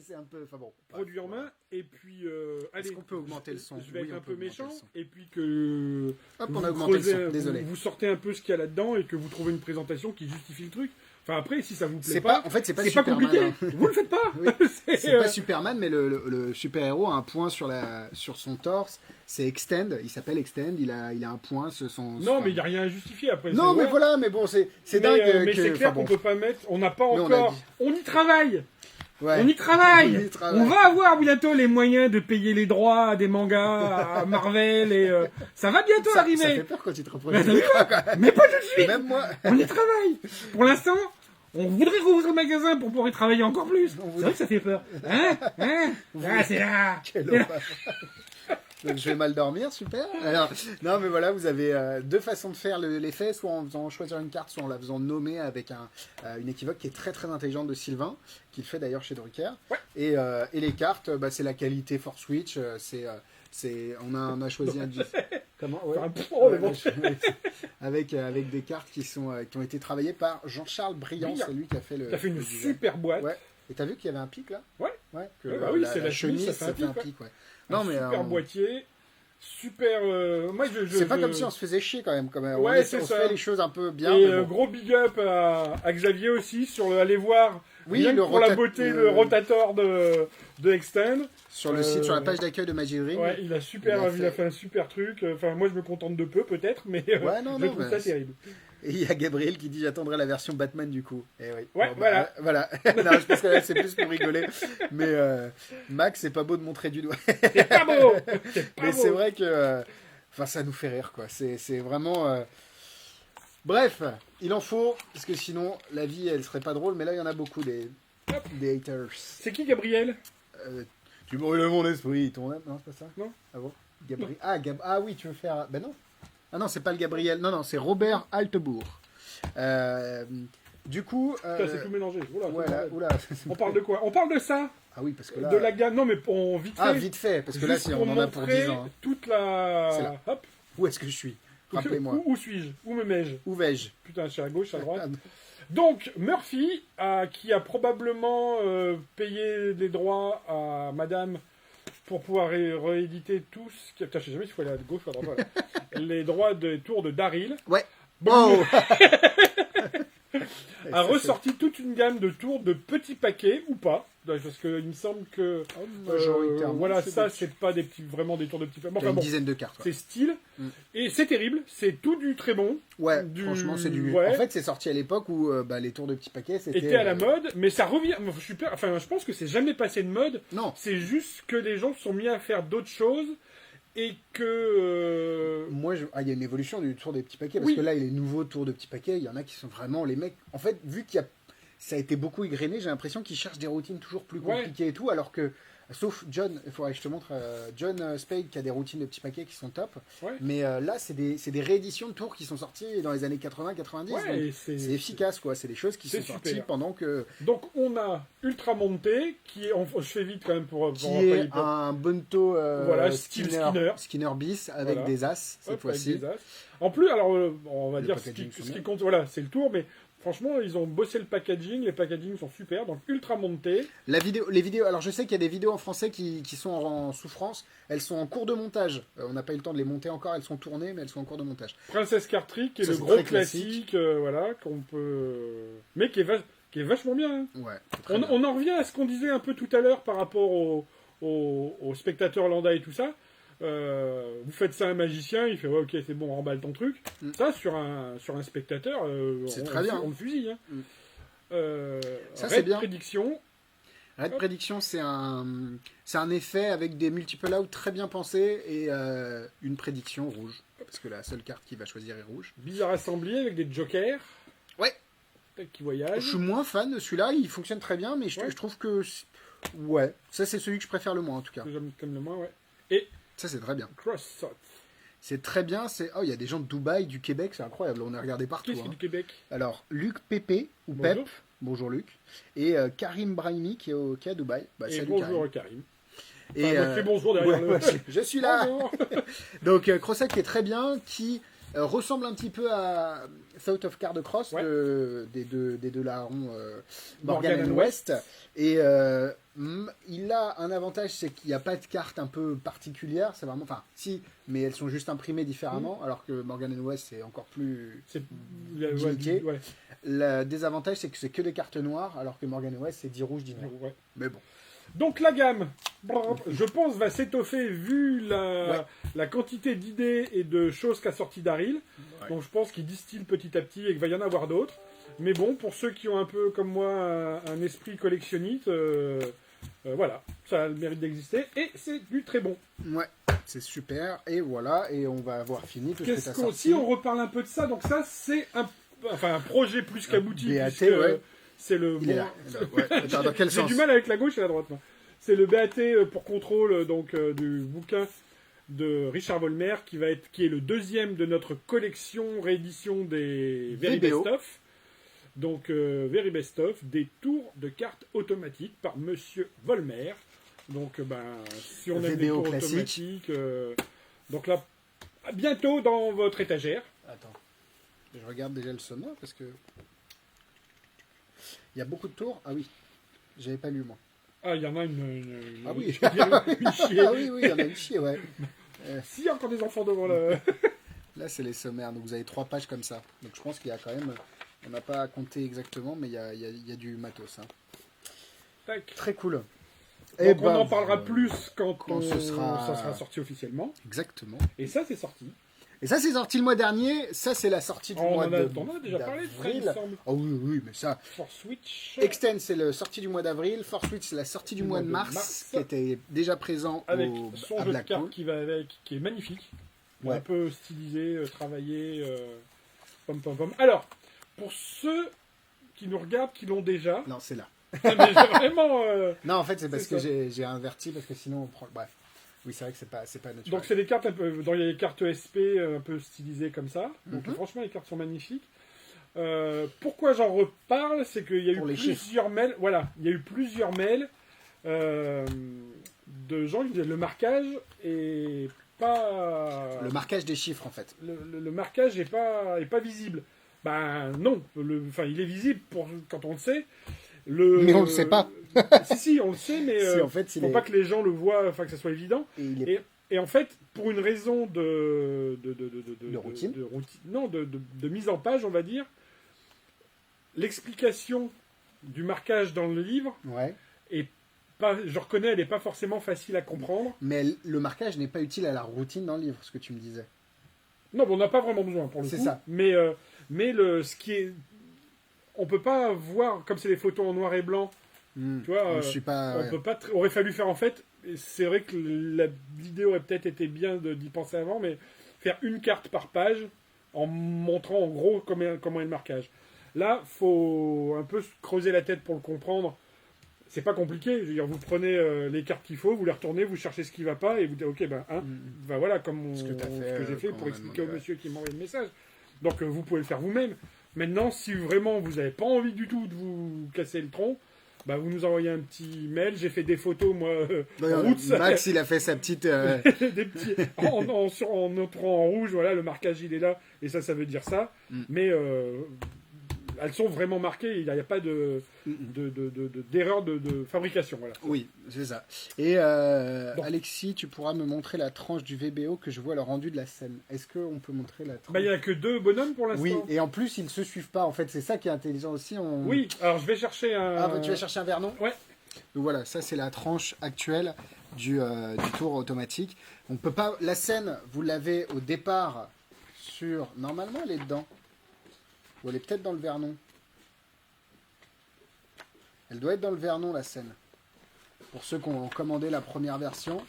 [SPEAKER 2] C'est un peu, enfin bon.
[SPEAKER 3] Produit en main, et puis...
[SPEAKER 2] Est-ce qu'on peut augmenter le son?
[SPEAKER 3] Je vais être un peu méchant,
[SPEAKER 2] et
[SPEAKER 3] et puis que...
[SPEAKER 2] Hop, on a augmenté le son, désolé.
[SPEAKER 3] Vous sortez un peu ce qu'il y a là-dedans et que vous trouvez une présentation qui justifie le truc. Enfin, après, si ça vous plaît
[SPEAKER 2] en fait, c'est pas
[SPEAKER 3] compliqué.
[SPEAKER 2] Hein.
[SPEAKER 3] Vous le faites pas.
[SPEAKER 2] Oui. C'est pas Superman, mais le super-héros a un point sur son torse. C'est Extend. Il s'appelle Extend. Il a un point.
[SPEAKER 3] Non, mais il n'y a rien à justifier après.
[SPEAKER 2] Non, mais voilà, mais bon, c'est dingue.
[SPEAKER 3] Mais c'est clair qu'on peut pas mettre. On n'a pas encore. On y travaille.
[SPEAKER 2] Ouais.
[SPEAKER 3] On y travaille. On va avoir bientôt les moyens de payer les droits à des mangas, à Marvel, et ça va bientôt arriver. Ça
[SPEAKER 2] fait peur quand tu te reprends.
[SPEAKER 3] Mais pas tout de suite.
[SPEAKER 2] Même moi.
[SPEAKER 3] On y travaille. Pour l'instant, on voudrait rouvrir le magasin pour pouvoir y travailler encore plus. C'est vrai que ça fait peur. C'est là.
[SPEAKER 2] Donc je vais mal dormir, super. Alors, non mais voilà, vous avez 2 façons de faire l'effet, soit en faisant choisir une carte, soit en la faisant nommer avec une équivoque qui est très très intelligente de Sylvain, qu'il fait d'ailleurs chez Drucker.
[SPEAKER 3] Ouais.
[SPEAKER 2] Et les cartes, c'est la qualité for Switch, on a choisi un comment avec des cartes qui ont été travaillées par Jean-Charles Briand, c'est lui qui a fait
[SPEAKER 3] qui a fait une super boîte.
[SPEAKER 2] Ouais. Et t'as vu qu'il y avait un pic là?
[SPEAKER 3] Ouais.
[SPEAKER 2] Oui, c'est la chemise, ça fait un pic, ouais. Non, mais
[SPEAKER 3] super boîtier, super. Moi,
[SPEAKER 2] c'est pas comme si on se faisait chier quand même.
[SPEAKER 3] Ouais,
[SPEAKER 2] on se fait les choses un peu bien.
[SPEAKER 3] Et gros big up à Xavier aussi sur aller voir.
[SPEAKER 2] Oui,
[SPEAKER 3] pour la beauté, le rotator de Extend.
[SPEAKER 2] Sur le site, sur la page d'accueil de Magic Ring.
[SPEAKER 3] Ouais, il a fait un super truc. Enfin, moi, je me contente de peu, peut-être, mais je trouve ça terrible.
[SPEAKER 2] Et il y a Gabriel qui dit j'attendrai la version Batman du coup. Et oui.
[SPEAKER 3] Ouais, bon, voilà.
[SPEAKER 2] Voilà. Non, je pense que là, c'est plus pour rigoler. Mais Max, c'est pas beau de montrer du doigt.
[SPEAKER 3] C'est pas beau.
[SPEAKER 2] Mais c'est vrai que, ça nous fait rire quoi. C'est vraiment. Bref, il en faut parce que sinon la vie elle serait pas drôle. Mais là il y en a beaucoup des haters.
[SPEAKER 3] C'est qui Gabriel?
[SPEAKER 2] Tu brûles mon esprit. Non, c'est pas ça.
[SPEAKER 3] Non.
[SPEAKER 2] Ah bon. Gabriel. Ah oui, tu veux faire. Ben non. Ah non, c'est pas le Gabriel. Non, c'est Robert Altebourg. Du coup...
[SPEAKER 3] c'est tout mélangé.
[SPEAKER 2] Oula.
[SPEAKER 3] On parle de quoi? On parle de ça.
[SPEAKER 2] Ah oui, parce que là...
[SPEAKER 3] De la gamme... Non, mais vite fait.
[SPEAKER 2] Ah, vite fait, parce que là, on en a pour 10 ans.
[SPEAKER 3] Toute la...
[SPEAKER 2] C'est là.
[SPEAKER 3] Hop.
[SPEAKER 2] Où est-ce que je suis? Rappelez-moi.
[SPEAKER 3] Où suis-je? Où me mets-je?
[SPEAKER 2] Où vais-je?
[SPEAKER 3] Putain, je suis à gauche, à droite. Donc, Murphy, qui a probablement payé les droits à Madame... pour pouvoir rééditer tous... Putain, je sais jamais s'il faut aller à gauche ou à droite. Les droits des tours de Daryl.
[SPEAKER 2] Ouais.
[SPEAKER 3] Bon. a ressorti toute une gamme de tours de petits paquets, ou pas, parce qu'il me semble que...
[SPEAKER 2] Majoritairement,
[SPEAKER 3] voilà,
[SPEAKER 2] c'est
[SPEAKER 3] ça,
[SPEAKER 2] des-
[SPEAKER 3] c'est pas vraiment des tours de petits paquets.
[SPEAKER 2] T'as
[SPEAKER 3] Enfin
[SPEAKER 2] une
[SPEAKER 3] bon,
[SPEAKER 2] dizaine de cartes. Ouais,
[SPEAKER 3] c'est style, et c'est terrible, c'est tout du très bon.
[SPEAKER 2] Ouais,
[SPEAKER 3] du-
[SPEAKER 2] franchement, c'est du.
[SPEAKER 3] ouais.
[SPEAKER 2] En fait, c'est sorti à l'époque où les tours de petits paquets c'était.
[SPEAKER 3] Était à la mode, mais ça revient. Je pense que c'est jamais passé de mode.
[SPEAKER 2] Non,
[SPEAKER 3] C'est juste que les gens se sont mis à faire d'autres choses et que.
[SPEAKER 2] moi, il y a une évolution du tour des petits paquets parce
[SPEAKER 3] Oui.
[SPEAKER 2] que là, les nouveaux tours de petits paquets, il y en a qui sont vraiment les mecs. En fait, vu qu'il y a, ça a été beaucoup égrené, j'ai l'impression qu'ils cherchent des routines toujours plus
[SPEAKER 3] Ouais.
[SPEAKER 2] compliquées et tout, alors que, sauf John, il faudrait que je te montre John Spade qui a des routines de petits paquets qui sont top.
[SPEAKER 3] Ouais.
[SPEAKER 2] Mais là, c'est des rééditions de tours qui sont sorties dans les années 80-90.
[SPEAKER 3] Ouais,
[SPEAKER 2] donc
[SPEAKER 3] et
[SPEAKER 2] c'est efficace, quoi. C'est des choses qui
[SPEAKER 3] c'est
[SPEAKER 2] sont sorties
[SPEAKER 3] super.
[SPEAKER 2] pendant que.
[SPEAKER 3] Donc on a Ultramonte qui est. Je fais vite quand même pour.
[SPEAKER 2] Qui est un Bonto
[SPEAKER 3] Voilà, style
[SPEAKER 2] Skinner bis avec
[SPEAKER 3] Voilà.
[SPEAKER 2] des as cette
[SPEAKER 3] Hop, avec
[SPEAKER 2] fois-ci.
[SPEAKER 3] des as. En plus, alors on va
[SPEAKER 2] Le
[SPEAKER 3] dire ce
[SPEAKER 2] packaging
[SPEAKER 3] qui,
[SPEAKER 2] sont
[SPEAKER 3] ce qui
[SPEAKER 2] bien.
[SPEAKER 3] compte, voilà, c'est le tour, mais franchement, ils ont bossé le packaging, les packagings sont super. Donc Ultramonte,
[SPEAKER 2] Les vidéos, alors je sais qu'il y a des vidéos en français qui sont en souffrance, elles sont en cours de montage. On n'a pas eu le temps de les monter encore, elles sont tournées, mais elles sont en cours de montage.
[SPEAKER 3] Princesse Cartrick, qui est
[SPEAKER 2] Ça,
[SPEAKER 3] le
[SPEAKER 2] c'est
[SPEAKER 3] gros
[SPEAKER 2] très classique.
[SPEAKER 3] classique, voilà, qu'on peut. Mais qui est vachement bien. Hein.
[SPEAKER 2] Ouais. c'est très
[SPEAKER 3] On,
[SPEAKER 2] bien.
[SPEAKER 3] on en revient à ce qu'on disait un peu tout à l'heure par rapport aux spectateurs lambda et tout ça. Vous faites ça à un magicien, il fait ouais, ok, c'est bon, on remballe ton truc.
[SPEAKER 2] Mm.
[SPEAKER 3] Ça, sur un spectateur,
[SPEAKER 2] C'est
[SPEAKER 3] on-
[SPEAKER 2] très
[SPEAKER 3] on-
[SPEAKER 2] bien.
[SPEAKER 3] On le fusille. Hein.
[SPEAKER 2] Mm. Ça,
[SPEAKER 3] Red
[SPEAKER 2] c'est bien.
[SPEAKER 3] Prédiction,
[SPEAKER 2] Red Prediction, c'est un effet avec des multiple out très bien pensés et une prédiction rouge. Parce que la seule carte qui va choisir est rouge.
[SPEAKER 3] bizarre assemblée avec des jokers.
[SPEAKER 2] Ouais.
[SPEAKER 3] Qui
[SPEAKER 2] Je
[SPEAKER 3] voyagent.
[SPEAKER 2] suis moins fan de celui-là, il fonctionne très bien, mais
[SPEAKER 3] Ouais.
[SPEAKER 2] je trouve que. Ouais, ça c'est celui que je préfère le moins en tout cas.
[SPEAKER 3] Que j'aime comme le moins, ouais.
[SPEAKER 2] Ça c'est très bien.
[SPEAKER 3] Cross-Shot.
[SPEAKER 2] C'est très bien, oh, il y a des gens de Dubaï, du Québec, c'est incroyable, on a regardé partout.
[SPEAKER 3] Qu'est-ce qui est
[SPEAKER 2] hein.
[SPEAKER 3] du Québec?
[SPEAKER 2] Alors, Luc Pépé, ou
[SPEAKER 3] Bonjour.
[SPEAKER 2] Pep, bonjour Luc, et Karim Brahimi qui est à Dubaï. Bah,
[SPEAKER 3] Et
[SPEAKER 2] salut
[SPEAKER 3] bonjour
[SPEAKER 2] Karim.
[SPEAKER 3] Karim.
[SPEAKER 2] Et,
[SPEAKER 3] Enfin, moi, je fais bonjour derrière
[SPEAKER 2] ouais,
[SPEAKER 3] le.
[SPEAKER 2] ouais, je suis là.
[SPEAKER 3] Bonjour.
[SPEAKER 2] Donc Crossette qui est très bien, qui ressemble un petit peu à South of Card Cross
[SPEAKER 3] Ouais.
[SPEAKER 2] des deux larrons
[SPEAKER 3] Morgan
[SPEAKER 2] Morgan
[SPEAKER 3] and
[SPEAKER 2] and West. Et il a un avantage, c'est qu'il n'y a pas de carte un peu particulière. C'est vraiment, enfin, si, mais elles sont juste imprimées différemment, alors que Morgan and West c'est encore plus.
[SPEAKER 3] C'est.
[SPEAKER 2] Limité.
[SPEAKER 3] Ouais.
[SPEAKER 2] Le désavantage, c'est que c'est que des cartes noires, alors que Morgan and West c'est 10 rouges, 10 noirs.
[SPEAKER 3] Ouais.
[SPEAKER 2] Mais bon.
[SPEAKER 3] Donc la gamme, je pense, va s'étoffer vu
[SPEAKER 2] Ouais.
[SPEAKER 3] la quantité d'idées et de choses qu'a sorti Daryl.
[SPEAKER 2] Ouais.
[SPEAKER 3] Donc je pense qu'il distille petit à petit et qu'il va y en avoir d'autres. Mais bon, pour ceux qui ont un peu comme moi un esprit collectionniste, voilà, ça a le mérite d'exister et c'est du très bon.
[SPEAKER 2] Ouais, c'est super. Et voilà, et on va avoir fini tout ce que
[SPEAKER 3] Qu'est-ce
[SPEAKER 2] t'as
[SPEAKER 3] qu'on,
[SPEAKER 2] sorti.
[SPEAKER 3] si on reparle un peu de ça, donc ça c'est un projet plus qu'abouti.
[SPEAKER 2] BAT,
[SPEAKER 3] puisque
[SPEAKER 2] ouais.
[SPEAKER 3] C'est le
[SPEAKER 2] Il est là. Ouais. Attends, dans quel
[SPEAKER 3] J'ai
[SPEAKER 2] sens?
[SPEAKER 3] du mal avec la gauche et la droite. moi. C'est le BAT pour contrôle donc du bouquin de Richard Volmer qui est le deuxième de notre collection réédition des Very
[SPEAKER 2] VBO.
[SPEAKER 3] Best Of. Donc Very Best Of, des tours de cartes automatiques par Monsieur Volmer. Donc si on aime les
[SPEAKER 2] VBO
[SPEAKER 3] tours
[SPEAKER 2] classique.
[SPEAKER 3] automatiques, donc là à bientôt dans votre étagère.
[SPEAKER 2] Attends. Je regarde déjà le sommaire parce que. Il y a beaucoup de tours. Ah oui. J'avais pas lu moi.
[SPEAKER 3] Ah, il y en a
[SPEAKER 2] Ah oui.
[SPEAKER 3] une chier.
[SPEAKER 2] Ah oui, il y en a une chier, ouais.
[SPEAKER 3] S'il y a encore des enfants devant le.
[SPEAKER 2] Là, c'est les sommaires. Donc vous avez 3 pages comme ça. Donc je pense qu'il y a quand même. On n'a pas compté exactement, mais il y a du matos. Hein.
[SPEAKER 3] Tac.
[SPEAKER 2] Très cool.
[SPEAKER 3] Donc on en parlera plus quand
[SPEAKER 2] ça sera
[SPEAKER 3] sorti officiellement.
[SPEAKER 2] Exactement.
[SPEAKER 3] Et ça, c'est sorti.
[SPEAKER 2] Et ça, c'est sorti le mois dernier. Ça, c'est la sortie du
[SPEAKER 3] On
[SPEAKER 2] mois
[SPEAKER 3] en a déjà
[SPEAKER 2] d'avril.
[SPEAKER 3] parlé de ça, il me semble.
[SPEAKER 2] Oh oui, oui, mais ça.
[SPEAKER 3] For Switch.
[SPEAKER 2] Extend, c'est la sortie du mois d'avril. Force Switch, c'est la sortie du mois de mars, qui était déjà présent
[SPEAKER 3] Avec
[SPEAKER 2] à
[SPEAKER 3] son jeu de
[SPEAKER 2] Blackpool.
[SPEAKER 3] cartes qui va avec, qui est magnifique.
[SPEAKER 2] Ouais.
[SPEAKER 3] Un peu stylisé, travaillé. Pom pom pom. Alors, pour ceux qui nous regardent, qui l'ont déjà,
[SPEAKER 2] Non, c'est là.
[SPEAKER 3] mais vraiment.
[SPEAKER 2] Non, en fait, c'est parce
[SPEAKER 3] C'est
[SPEAKER 2] que
[SPEAKER 3] ça.
[SPEAKER 2] j'ai inverti, parce que sinon on prend. Bref. Oui, c'est vrai que c'est pas naturel.
[SPEAKER 3] Donc c'est des cartes un peu, il y a des cartes SP un peu stylisées comme ça. Donc
[SPEAKER 2] Mhm.
[SPEAKER 3] franchement les cartes sont magnifiques. Pourquoi j'en reparle, c'est qu'il y a eu
[SPEAKER 2] Pour les
[SPEAKER 3] plusieurs mails. Voilà, il y a eu plusieurs mails de gens qui disaient le marquage est pas
[SPEAKER 2] Le marquage des chiffres, en fait.
[SPEAKER 3] le marquage est pas visible. Ben non, enfin il est visible quand on le sait.
[SPEAKER 2] Mais on le sait pas.
[SPEAKER 3] Si on le sait, mais
[SPEAKER 2] Si, en fait, il
[SPEAKER 3] faut
[SPEAKER 2] est-
[SPEAKER 3] pas que les gens le voient, enfin que ça soit évident.
[SPEAKER 2] Et il est...
[SPEAKER 3] Et en fait, pour une raison
[SPEAKER 2] De routine.
[SPEAKER 3] non, de mise en page, on va dire, l'explication du marquage dans le livre
[SPEAKER 2] Ouais.
[SPEAKER 3] est pas, je reconnais, elle n'est pas forcément facile à comprendre.
[SPEAKER 2] Mais le marquage n'est pas utile à la routine dans le livre, ce que tu me disais.
[SPEAKER 3] Non, bon, on n'a pas vraiment besoin pour le
[SPEAKER 2] C'est
[SPEAKER 3] coup.
[SPEAKER 2] ça.
[SPEAKER 3] Mais ce qui est, on peut pas voir comme c'est des photos en noir et blanc. Tu vois,
[SPEAKER 2] je suis pas.
[SPEAKER 3] on peut pas. Aurait fallu faire en fait. C'est vrai que la vidéo aurait peut-être été bien d'y penser avant, mais faire une carte par page en montrant en gros comment est le marquage. Là, faut un peu se creuser la tête pour le comprendre. C'est pas compliqué. Je veux dire, vous prenez les cartes qu'il faut, vous les retournez, vous cherchez ce qui va pas et vous dites ok ben voilà comme
[SPEAKER 2] Ce que t'as
[SPEAKER 3] ce
[SPEAKER 2] fait,
[SPEAKER 3] que j'ai fait
[SPEAKER 2] quand
[SPEAKER 3] pour
[SPEAKER 2] on a
[SPEAKER 3] expliquer au
[SPEAKER 2] demandé,
[SPEAKER 3] monsieur qui m'a envoyé le message. Donc vous pouvez le faire vous-même. Maintenant, si vraiment vous n'avez pas envie du tout de vous casser le tronc, bah vous nous envoyez un petit mail. J'ai fait des photos moi en route.
[SPEAKER 2] Max, il a fait sa petite.
[SPEAKER 3] Des petits en notant en rouge, voilà, le marquage il est là et ça veut dire ça. Mais elles sont vraiment marquées. Il n'y a pas d'erreur de fabrication, voilà.
[SPEAKER 2] Oui, c'est ça. Et Alexis, tu pourras me montrer la tranche du VBO que je vois le rendu de la scène. Est-ce qu'on peut montrer la tranche?
[SPEAKER 3] Bah il y a que 2 bonhommes pour l'instant.
[SPEAKER 2] Oui, et en plus ils ne se suivent pas. En fait, c'est ça qui est intelligent aussi.
[SPEAKER 3] Oui, alors je vais chercher un.
[SPEAKER 2] Ah, bah, tu vas chercher un Vernon?
[SPEAKER 3] Ouais.
[SPEAKER 2] Donc voilà, ça c'est la tranche actuelle du tour automatique. On peut pas. La scène, vous l'avez au départ sur. Normalement, elle est dedans. Ou elle est peut-être dans le Vernon. Elle doit être dans le Vernon, la scène. Pour ceux qui ont commandé la première version.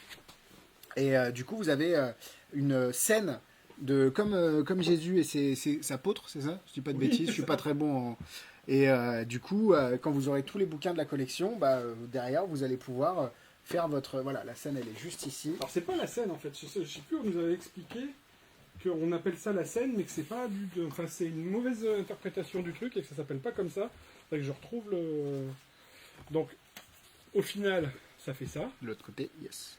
[SPEAKER 2] Et du coup, vous avez une scène de comme Jésus et ses apôtres, c'est ça? Je dis pas de bêtises, je suis pas très bon en. Et du coup, quand vous aurez tous les bouquins de la collection, bah, derrière, vous allez pouvoir faire votre... Voilà, la scène, elle est juste ici.
[SPEAKER 3] Alors, c'est pas la scène, en fait. Je sais plus, on nous avait expliqué qu'on appelle ça la scène, mais que c'est pas enfin, c'est une mauvaise interprétation du truc et que ça s'appelle pas comme ça. C'est que je retrouve le... Donc, au final, ça fait ça.
[SPEAKER 2] De l'autre côté, yes.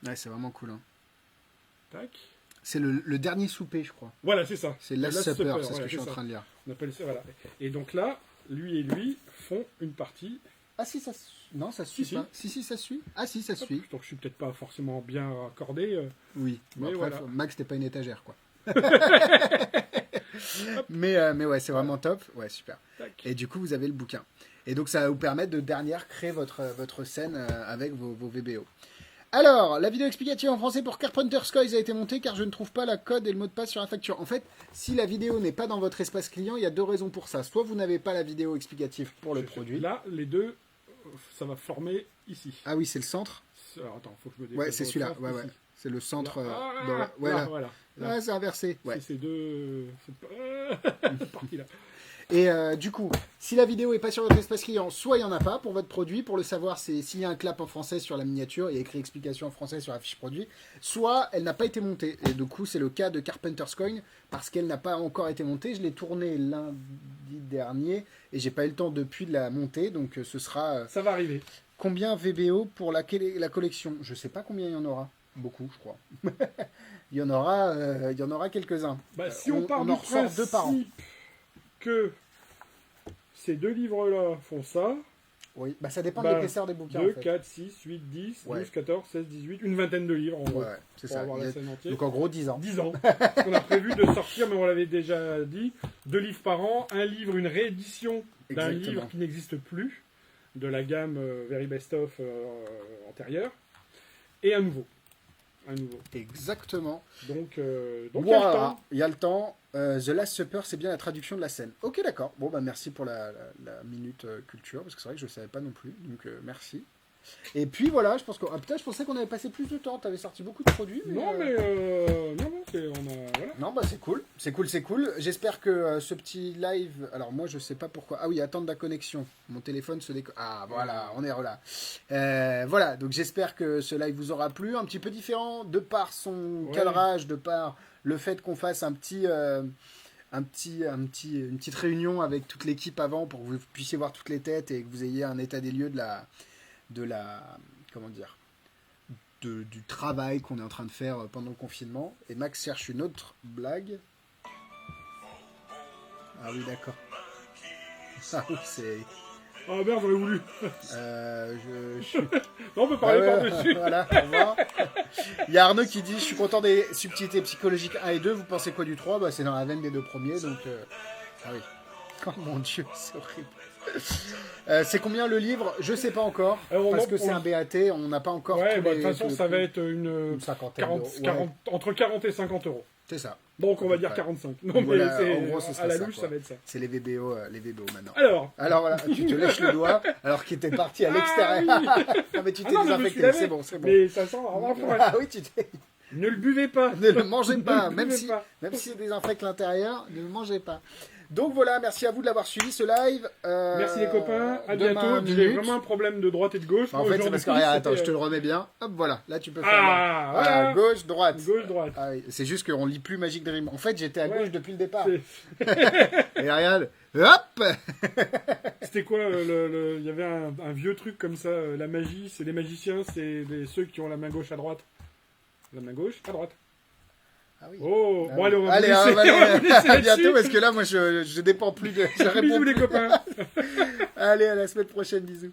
[SPEAKER 2] Ouais, c'est vraiment cool. Hein.
[SPEAKER 3] Tac.
[SPEAKER 2] C'est le dernier souper, je crois.
[SPEAKER 3] Voilà, c'est ça.
[SPEAKER 2] C'est Last Supper, c'est ce
[SPEAKER 3] voilà,
[SPEAKER 2] que je suis en
[SPEAKER 3] ça.
[SPEAKER 2] train de lire.
[SPEAKER 3] On appelle ça, voilà. Et donc là, lui et lui font une partie.
[SPEAKER 2] Ah si, ça... Non, ça suit pas. Si, ça suit. Ah si, ça suit.
[SPEAKER 3] Donc je suis peut-être pas forcément bien raccordé.
[SPEAKER 2] Oui,
[SPEAKER 3] mais
[SPEAKER 2] après,
[SPEAKER 3] voilà.
[SPEAKER 2] Max, t'es pas une étagère, quoi. mais ouais, c'est vraiment top. Ouais, super.
[SPEAKER 3] Tac.
[SPEAKER 2] Et du coup, vous avez le bouquin. Et donc, ça va vous permettre de dernière créer votre scène avec vos VBO. Alors, la vidéo explicative en français pour Carpenter's Toys a été montée car je ne trouve pas la code et le mot de passe sur la facture. En fait, si la vidéo n'est pas dans votre espace client, il y a 2 raisons pour ça. Soit vous n'avez pas la vidéo explicative pour le produit.
[SPEAKER 3] Là, les deux, ça va former ici.
[SPEAKER 2] Ah oui, c'est le centre.
[SPEAKER 3] Alors, attends, faut que je me décale.
[SPEAKER 2] Ouais, c'est celui-là. Ouais, ouais. C'est le centre.
[SPEAKER 3] Là, voilà.
[SPEAKER 2] Là, c'est inversé. Ouais.
[SPEAKER 3] C'est deux. Partie là.
[SPEAKER 2] Et du coup, si la vidéo n'est pas sur votre espace client, soit il n'y en a pas pour votre produit. Pour le savoir, c'est s'il y a un clap en français sur la miniature et écrit explication en français sur la fiche produit, soit elle n'a pas été montée. Et du coup, c'est le cas de Carpenter's Coin parce qu'elle n'a pas encore été montée. Je l'ai tournée lundi dernier et j'ai pas eu le temps depuis de la monter. Donc ce sera.
[SPEAKER 3] Ça va arriver.
[SPEAKER 2] Combien VBO pour la collection? Je sais pas combien il y en aura. Beaucoup, je crois. il y en aura quelques-uns.
[SPEAKER 3] Bah, si on part
[SPEAKER 2] en
[SPEAKER 3] du
[SPEAKER 2] ressort 2 par an.
[SPEAKER 3] Que ces 2 livres-là font ça.
[SPEAKER 2] Oui, bah ça dépend de l'épaisseur des bouquins.
[SPEAKER 3] 2,
[SPEAKER 2] en fait.
[SPEAKER 3] 4, 6, 8, 10,
[SPEAKER 2] Ouais.
[SPEAKER 3] 12, 14, 16, 18, une vingtaine de livres en gros.
[SPEAKER 2] Ouais, c'est
[SPEAKER 3] pour
[SPEAKER 2] ça.
[SPEAKER 3] avoir la scène entière.
[SPEAKER 2] Donc en gros 10 ans.
[SPEAKER 3] 10 ans. Parce qu'on a prévu de sortir, mais on l'avait déjà dit, 2 livres par an, un livre, une réédition d'un
[SPEAKER 2] Exactement.
[SPEAKER 3] livre qui n'existe plus, de la gamme Very Best Of antérieure, et un nouveau.
[SPEAKER 2] Exactement.
[SPEAKER 3] Donc il y a le
[SPEAKER 2] Voilà,
[SPEAKER 3] temps.
[SPEAKER 2] il y a le temps. The Last Supper, c'est bien la traduction de la scène. Ok, d'accord. Bon, bah merci pour la minute culture, parce que c'est vrai que je ne savais pas non plus. Donc merci. Et puis voilà, je pense que. Ah, putain, je pensais qu'on avait passé plus de temps. Tu avais sorti beaucoup de produits. Mais,
[SPEAKER 3] Non, mais voilà.
[SPEAKER 2] Non, bah c'est cool. C'est cool. J'espère que ce petit live. Alors moi, je sais pas pourquoi. Ah oui, attendre la connexion. Mon téléphone se déconne. Ah voilà, on est là. Voilà, donc j'espère que ce live vous aura plu. Un petit peu différent de par son cadrage, de par le fait qu'on fasse une petite réunion avec toute l'équipe avant pour que vous puissiez voir toutes les têtes et que vous ayez un état des lieux du travail qu'on est en train de faire pendant le confinement. Et Max cherche une autre blague. Ah oui, d'accord. Ah oui, c'est...
[SPEAKER 3] Ah merde, j'aurais voulu. Non, on peut parler par-dessus.
[SPEAKER 2] Voilà, au revoir. Il y a Arnaud qui dit « Je suis content des subtilités psychologiques 1 et 2. Vous pensez quoi du 3 ?» Bah, c'est dans la veine des 2 premiers, donc... Ah oui. Oh mon Dieu, c'est horrible. C'est combien le livre? Je sais pas encore. Parce que c'est un BAT, on n'a pas encore.
[SPEAKER 3] Ouais,
[SPEAKER 2] tous
[SPEAKER 3] bah, de
[SPEAKER 2] les-
[SPEAKER 3] toute façon,
[SPEAKER 2] tous les
[SPEAKER 3] ça va
[SPEAKER 2] prix.
[SPEAKER 3] être une
[SPEAKER 2] cinquantaine
[SPEAKER 3] 40,
[SPEAKER 2] d'euros.
[SPEAKER 3] 40 entre 40 et 50 euros.
[SPEAKER 2] C'est ça.
[SPEAKER 3] Donc on
[SPEAKER 2] À
[SPEAKER 3] va
[SPEAKER 2] peu
[SPEAKER 3] dire
[SPEAKER 2] près.
[SPEAKER 3] 45. Non,
[SPEAKER 2] Donc voilà,
[SPEAKER 3] mais
[SPEAKER 2] en gros, ce
[SPEAKER 3] c'est
[SPEAKER 2] serait
[SPEAKER 3] à la
[SPEAKER 2] ça,
[SPEAKER 3] louche,
[SPEAKER 2] quoi.
[SPEAKER 3] ça va être ça.
[SPEAKER 2] C'est les VBO maintenant.
[SPEAKER 3] Alors,
[SPEAKER 2] Alors voilà, tu te lèches le doigt alors qu'il était parti à l'extérieur.
[SPEAKER 3] Ah oui.
[SPEAKER 2] Non mais tu t'es
[SPEAKER 3] Ah non, mais je me suis
[SPEAKER 2] désinfecté,
[SPEAKER 3] lavé.
[SPEAKER 2] c'est bon, c'est bon.
[SPEAKER 3] Mais ça sent
[SPEAKER 2] Ah oui,
[SPEAKER 3] Ne le buvez pas.
[SPEAKER 2] ne le mangez pas,
[SPEAKER 3] Ne le
[SPEAKER 2] même
[SPEAKER 3] buvez
[SPEAKER 2] si
[SPEAKER 3] pas.
[SPEAKER 2] ça désinfecte l'intérieur, ne le mangez pas. Donc voilà, merci à vous de l'avoir suivi ce live.
[SPEAKER 3] Merci les copains, à
[SPEAKER 2] demain,
[SPEAKER 3] bientôt. J'ai
[SPEAKER 2] minute.
[SPEAKER 3] vraiment un problème de droite et de gauche.
[SPEAKER 2] En
[SPEAKER 3] Moi,
[SPEAKER 2] fait, c'est
[SPEAKER 3] aujourd'hui,
[SPEAKER 2] parce que regarde, attends,
[SPEAKER 3] c'était,
[SPEAKER 2] je te le remets bien. Hop, voilà, là tu peux faire.
[SPEAKER 3] Ah, voilà.
[SPEAKER 2] Gauche, droite.
[SPEAKER 3] Gauche-droite.
[SPEAKER 2] Ah oui, c'est juste qu'on lit plus Magic Dream. En fait, j'étais à
[SPEAKER 3] Ouais.
[SPEAKER 2] gauche depuis le départ.
[SPEAKER 3] C'est-
[SPEAKER 2] Et regarde, hop.
[SPEAKER 3] C'était quoi il y avait un vieux truc comme ça, la magie, c'est les magiciens, c'est ceux qui ont la main gauche à droite. La main gauche à droite.
[SPEAKER 2] Ah oui.
[SPEAKER 3] Oh,
[SPEAKER 2] Ah
[SPEAKER 3] bon
[SPEAKER 2] oui.
[SPEAKER 3] allez, on va
[SPEAKER 2] Allez,
[SPEAKER 3] vous laisser,
[SPEAKER 2] on va
[SPEAKER 3] on va vous laisser
[SPEAKER 2] à
[SPEAKER 3] là-dessus.
[SPEAKER 2] bientôt parce que là, moi, je dépends plus de. Je réponds
[SPEAKER 3] Bisous les
[SPEAKER 2] plus.
[SPEAKER 3] copains.
[SPEAKER 2] Allez, à la semaine prochaine, bisous.